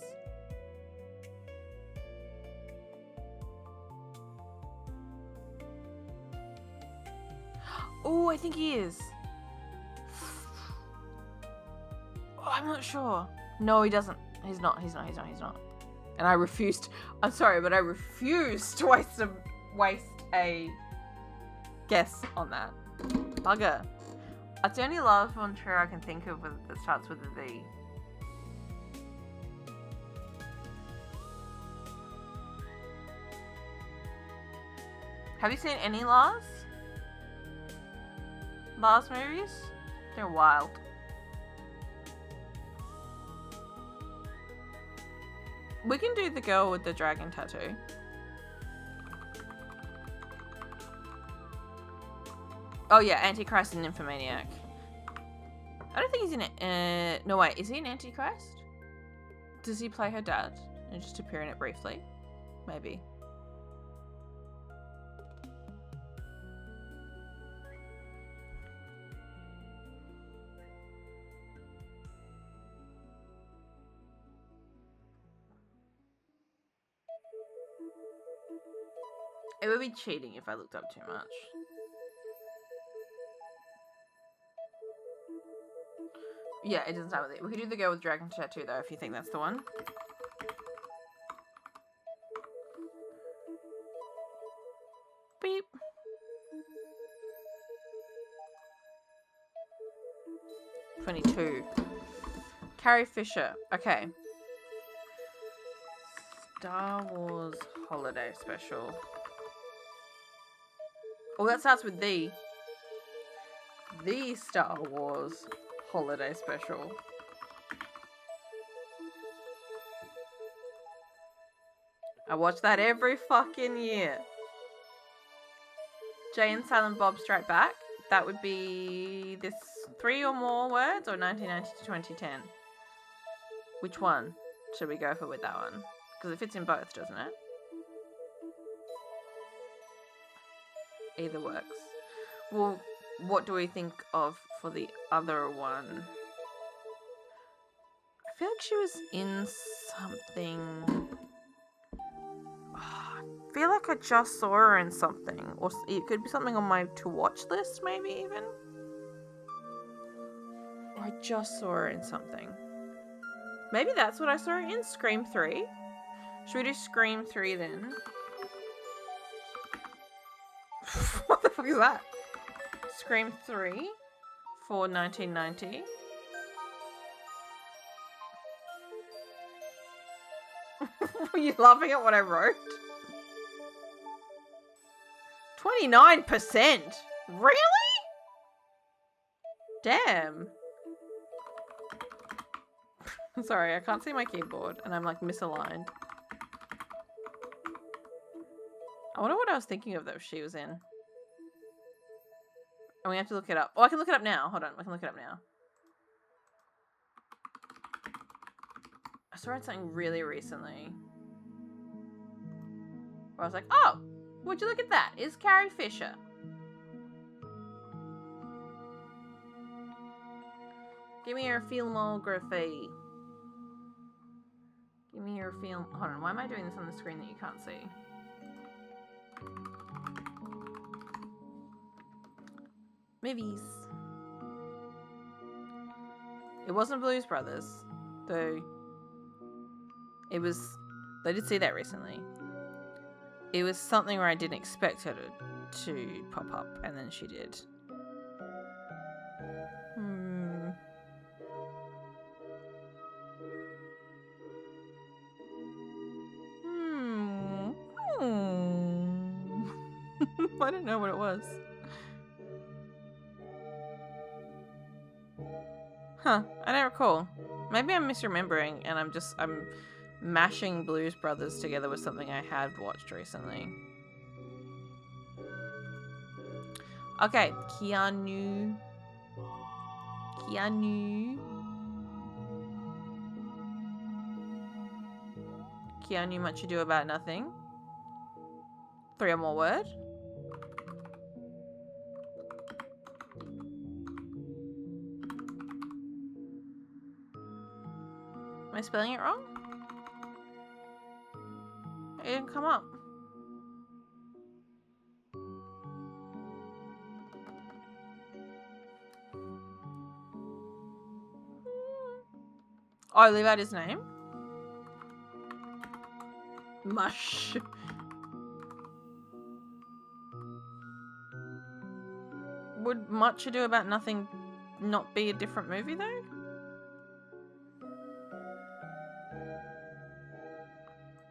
Oh, I think he is. Oh, I'm not sure. No, he doesn't. He's not. And I refused. I'm sorry, but I refuse to waste a guess on that. Bugger. That's the only Lars von Trier I can think of that starts with a V. Have you seen any Lars? Lars movies? They're wild. We can do the girl with the dragon tattoo. Oh yeah, Antichrist and Nymphomaniac. I don't think he's in it. No wait, is he an Antichrist? Does he play her dad and just appear in it briefly? Maybe. It would be cheating if I looked up too much. Yeah, it doesn't start with it. We could do the girl with dragon tattoo though, if you think that's the one. Beep. $22. Carrie Fisher. Okay. Star Wars Holiday Special. Oh, that starts with the Star Wars Holiday Special. I watch that every fucking year. Jay and Silent Bob Strike Back. That would be this 3 or more words, or 1990 to 2010. Which one should we go for with that one? Because it fits in both, doesn't it? Either works. Well, what do we think of for the other one? I feel like she was in something. I feel like I just saw her in something. Or it could be something on my to-watch list, maybe even. Or I just saw her in something. Maybe that's what I saw her in? Scream 3? Should we do Scream 3 then? What the fuck is that? Scream 3 for 1990. Were you laughing at what I wrote? 29%? Really? Damn. Sorry, I can't see my keyboard and I'm like misaligned. I wonder what I was thinking of that she was in. And we have to look it up. Oh, I can look it up now. Hold on, I can look it up now. I saw it something really recently. Where I was like, oh, would you look at that? It's Carrie Fisher. Give me your filmography. Give me your film. Hold on, why am I doing this on the screen that you can't see? Movies. It wasn't Blues Brothers, though. It was. I did see that recently. It was something where I didn't expect her to pop up, and then she did. I don't know what it was. Huh, I don't recall. Maybe I'm misremembering and I'm mashing Blues Brothers together with something I had watched recently. Okay, Keanu. Keanu, Much Ado About Nothing. 3 or more word. Am I spelling it wrong? It didn't come up. Oh, I leave out his name? Mush. Would Much Ado About Nothing not be a different movie though?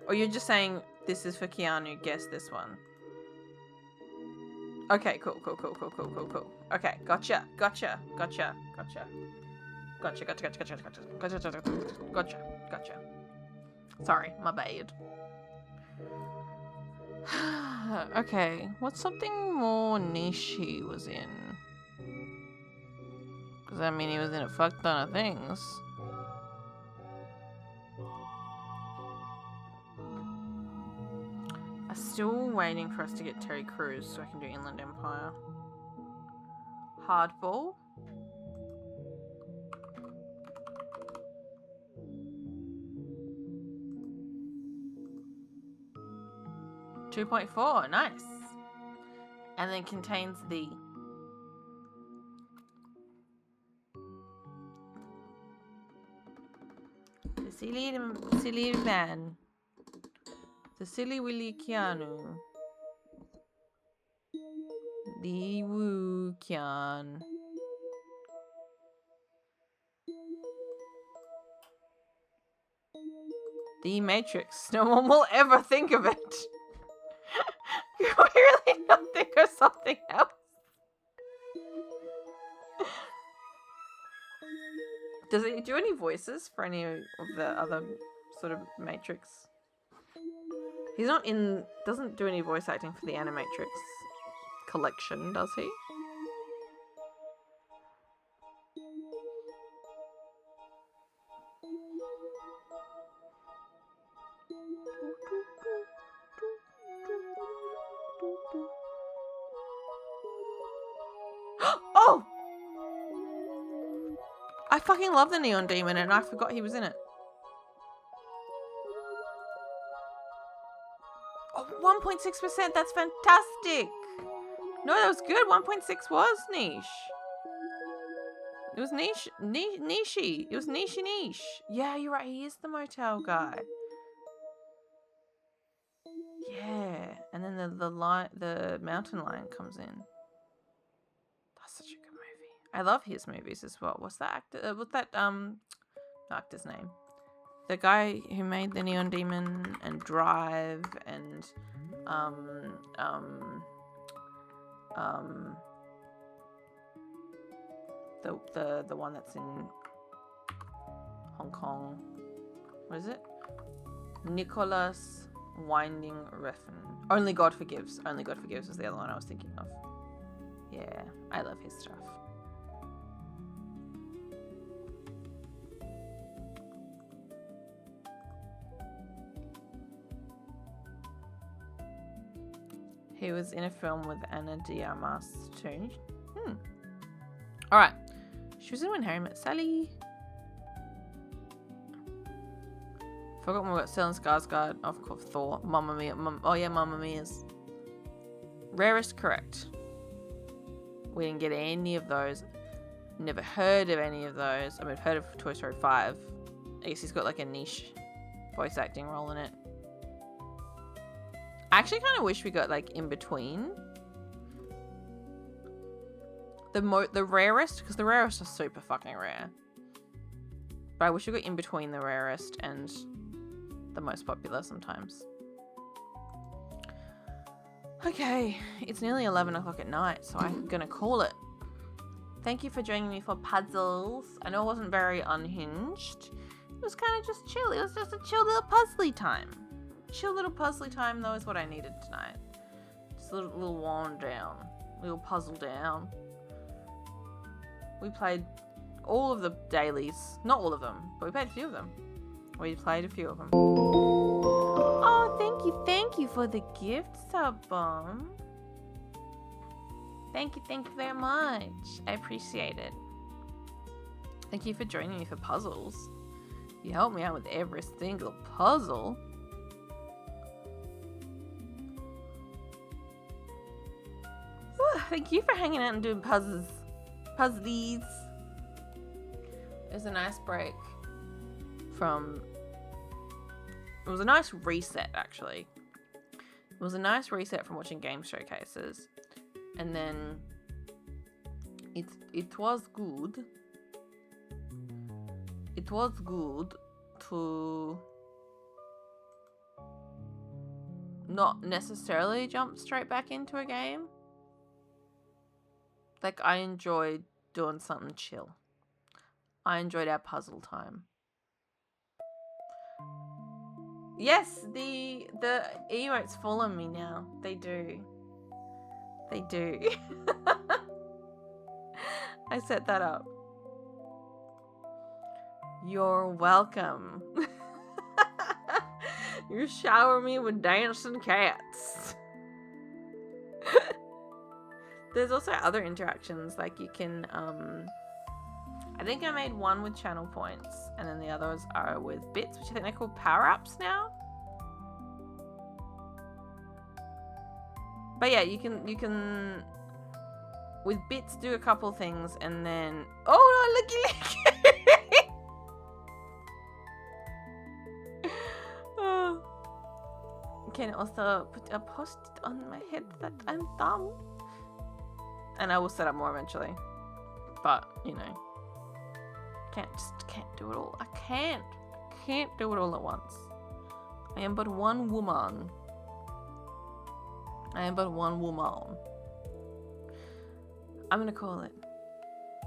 Or you're just saying this is for Keanu, guess this one? Okay, cool. Okay, gotcha. Sorry, my bad. Okay, what's something more niche he was in? Because, I mean, he was in a fuck ton of things. I'm still waiting for us to get Terry Crews so I can do Inland Empire. Hardball. $2.4, nice. And then contains the silly man. The silly Willy Keanu. The Woo Kian. The Matrix. No one will ever think of it. You really not think of something else? Does it do any voices for any of the other sort of Matrix? He's not in... Doesn't do any voice acting for the Animatrix collection, does he? Oh! I fucking love the Neon Demon and I forgot he was in it. Oh, 1.6%, that's fantastic! No, that was good. 1.6 was niche. It was niche. Niche-y. It was niche. Yeah, you're right. He is the motel guy. Yeah. And then the mountain lion comes in. That's such a good movie. I love his movies as well. What's that actor? What's that actor's name? The guy who made the Neon Demon and Drive and the one that's in Hong Kong. What is it? Nicholas Winding Refn. Only God Forgives. Only God Forgives was the other one I was thinking of. Yeah, I love his stuff. He was in a film with Anna de Armas too. Alright. She was in When Harry Met Sally. Forgot when we got Stellan Skarsgård. Of course, Thor. Mamma Mia. Oh yeah, Mamma Mia's. Rarest correct. We didn't get any of those. Never heard of any of those. I mean, I've heard of Toy Story 5. I guess he's got like a niche voice acting role in it. I actually kind of wish we got like in between. The rarest, because the rarest are super fucking rare. But I wish we got in between the rarest and the most popular sometimes. Okay, it's nearly 11 o'clock at night, so I'm gonna call it. Thank you for joining me for puzzles. I know it wasn't very unhinged. It was kind of just chill. It was just a chill little puzzly time. Chill little puzzly time, though, is what I needed tonight. Just a little wind down. Little puzzle down. We played all of the dailies. Not all of them, but we played a few of them. We played a few of them. Oh, thank you for the gift, Sub-Bomb. Thank you very much. I appreciate it. Thank you for joining me for puzzles. You helped me out with every single puzzle. Whew, thank you for hanging out and doing puzzles. Puzzlies. It was a nice break from... It was a nice reset, actually. It was a nice reset from watching game showcases. And then... It was good. It was good to... not necessarily jump straight back into a game. Like, I enjoyed doing something chill. I enjoyed our puzzle time. Yes, the emotes follow me now. They do. They do. I set that up. You're welcome. You shower me with dancing cats. There's also other interactions, like you can, I think I made one with channel points, and then the others are with bits, which I think they're called power-ups now. But yeah, you can, with bits, do a couple things, and then, oh no, looky. Oh. You can also put a post-it on my head that I'm dumb. And I will set up more eventually. But, you know, can't do it all. I can't do it all at once. I am but one woman. I'm gonna call it.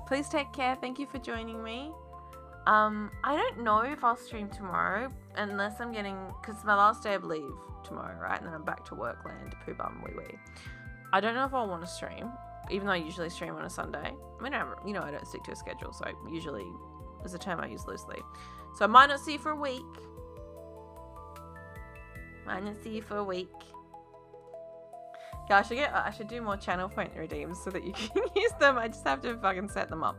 Please take care. Thank you for joining me. I don't know if I'll stream tomorrow unless I'm getting, because it's my last day of leave tomorrow, right? And then I'm back to work land, poo bum wee wee. I don't know if I'll want to stream, even though I usually stream on a Sunday. I mean, I don't stick to a schedule, so usually is a term I use loosely. So I might not see you for a week. Yeah, I should do more channel point redeems so that you can use them. I just have to fucking set them up,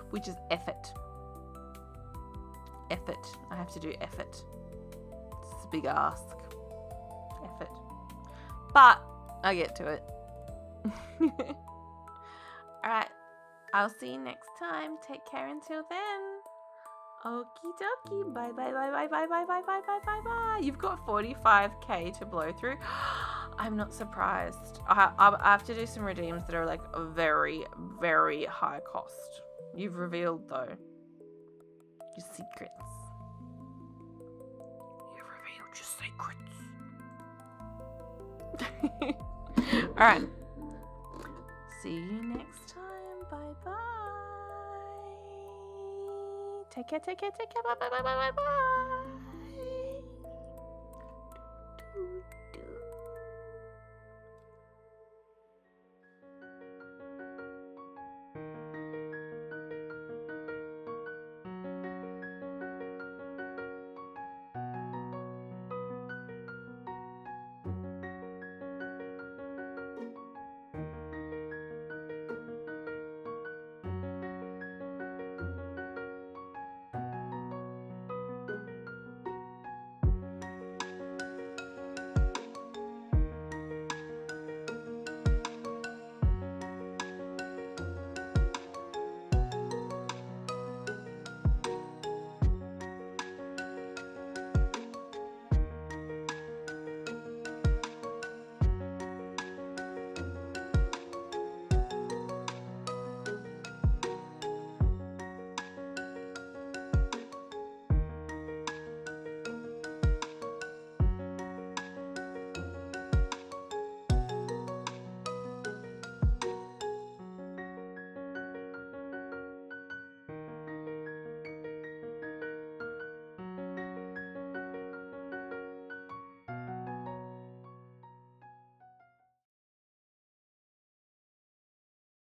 which is effort. I have to do effort. It's a big ask. Effort. But I get to it. Alright. I'll see you next time. Take care until then. Okie dokie. Bye bye bye bye bye bye bye bye bye bye bye. You've got 45k to blow through. I'm not surprised. I have to do some redeems that are like very, very high cost. You've revealed though your secrets. You've revealed your secrets. Alright. See you next time. Bye bye. Take care. Bye bye.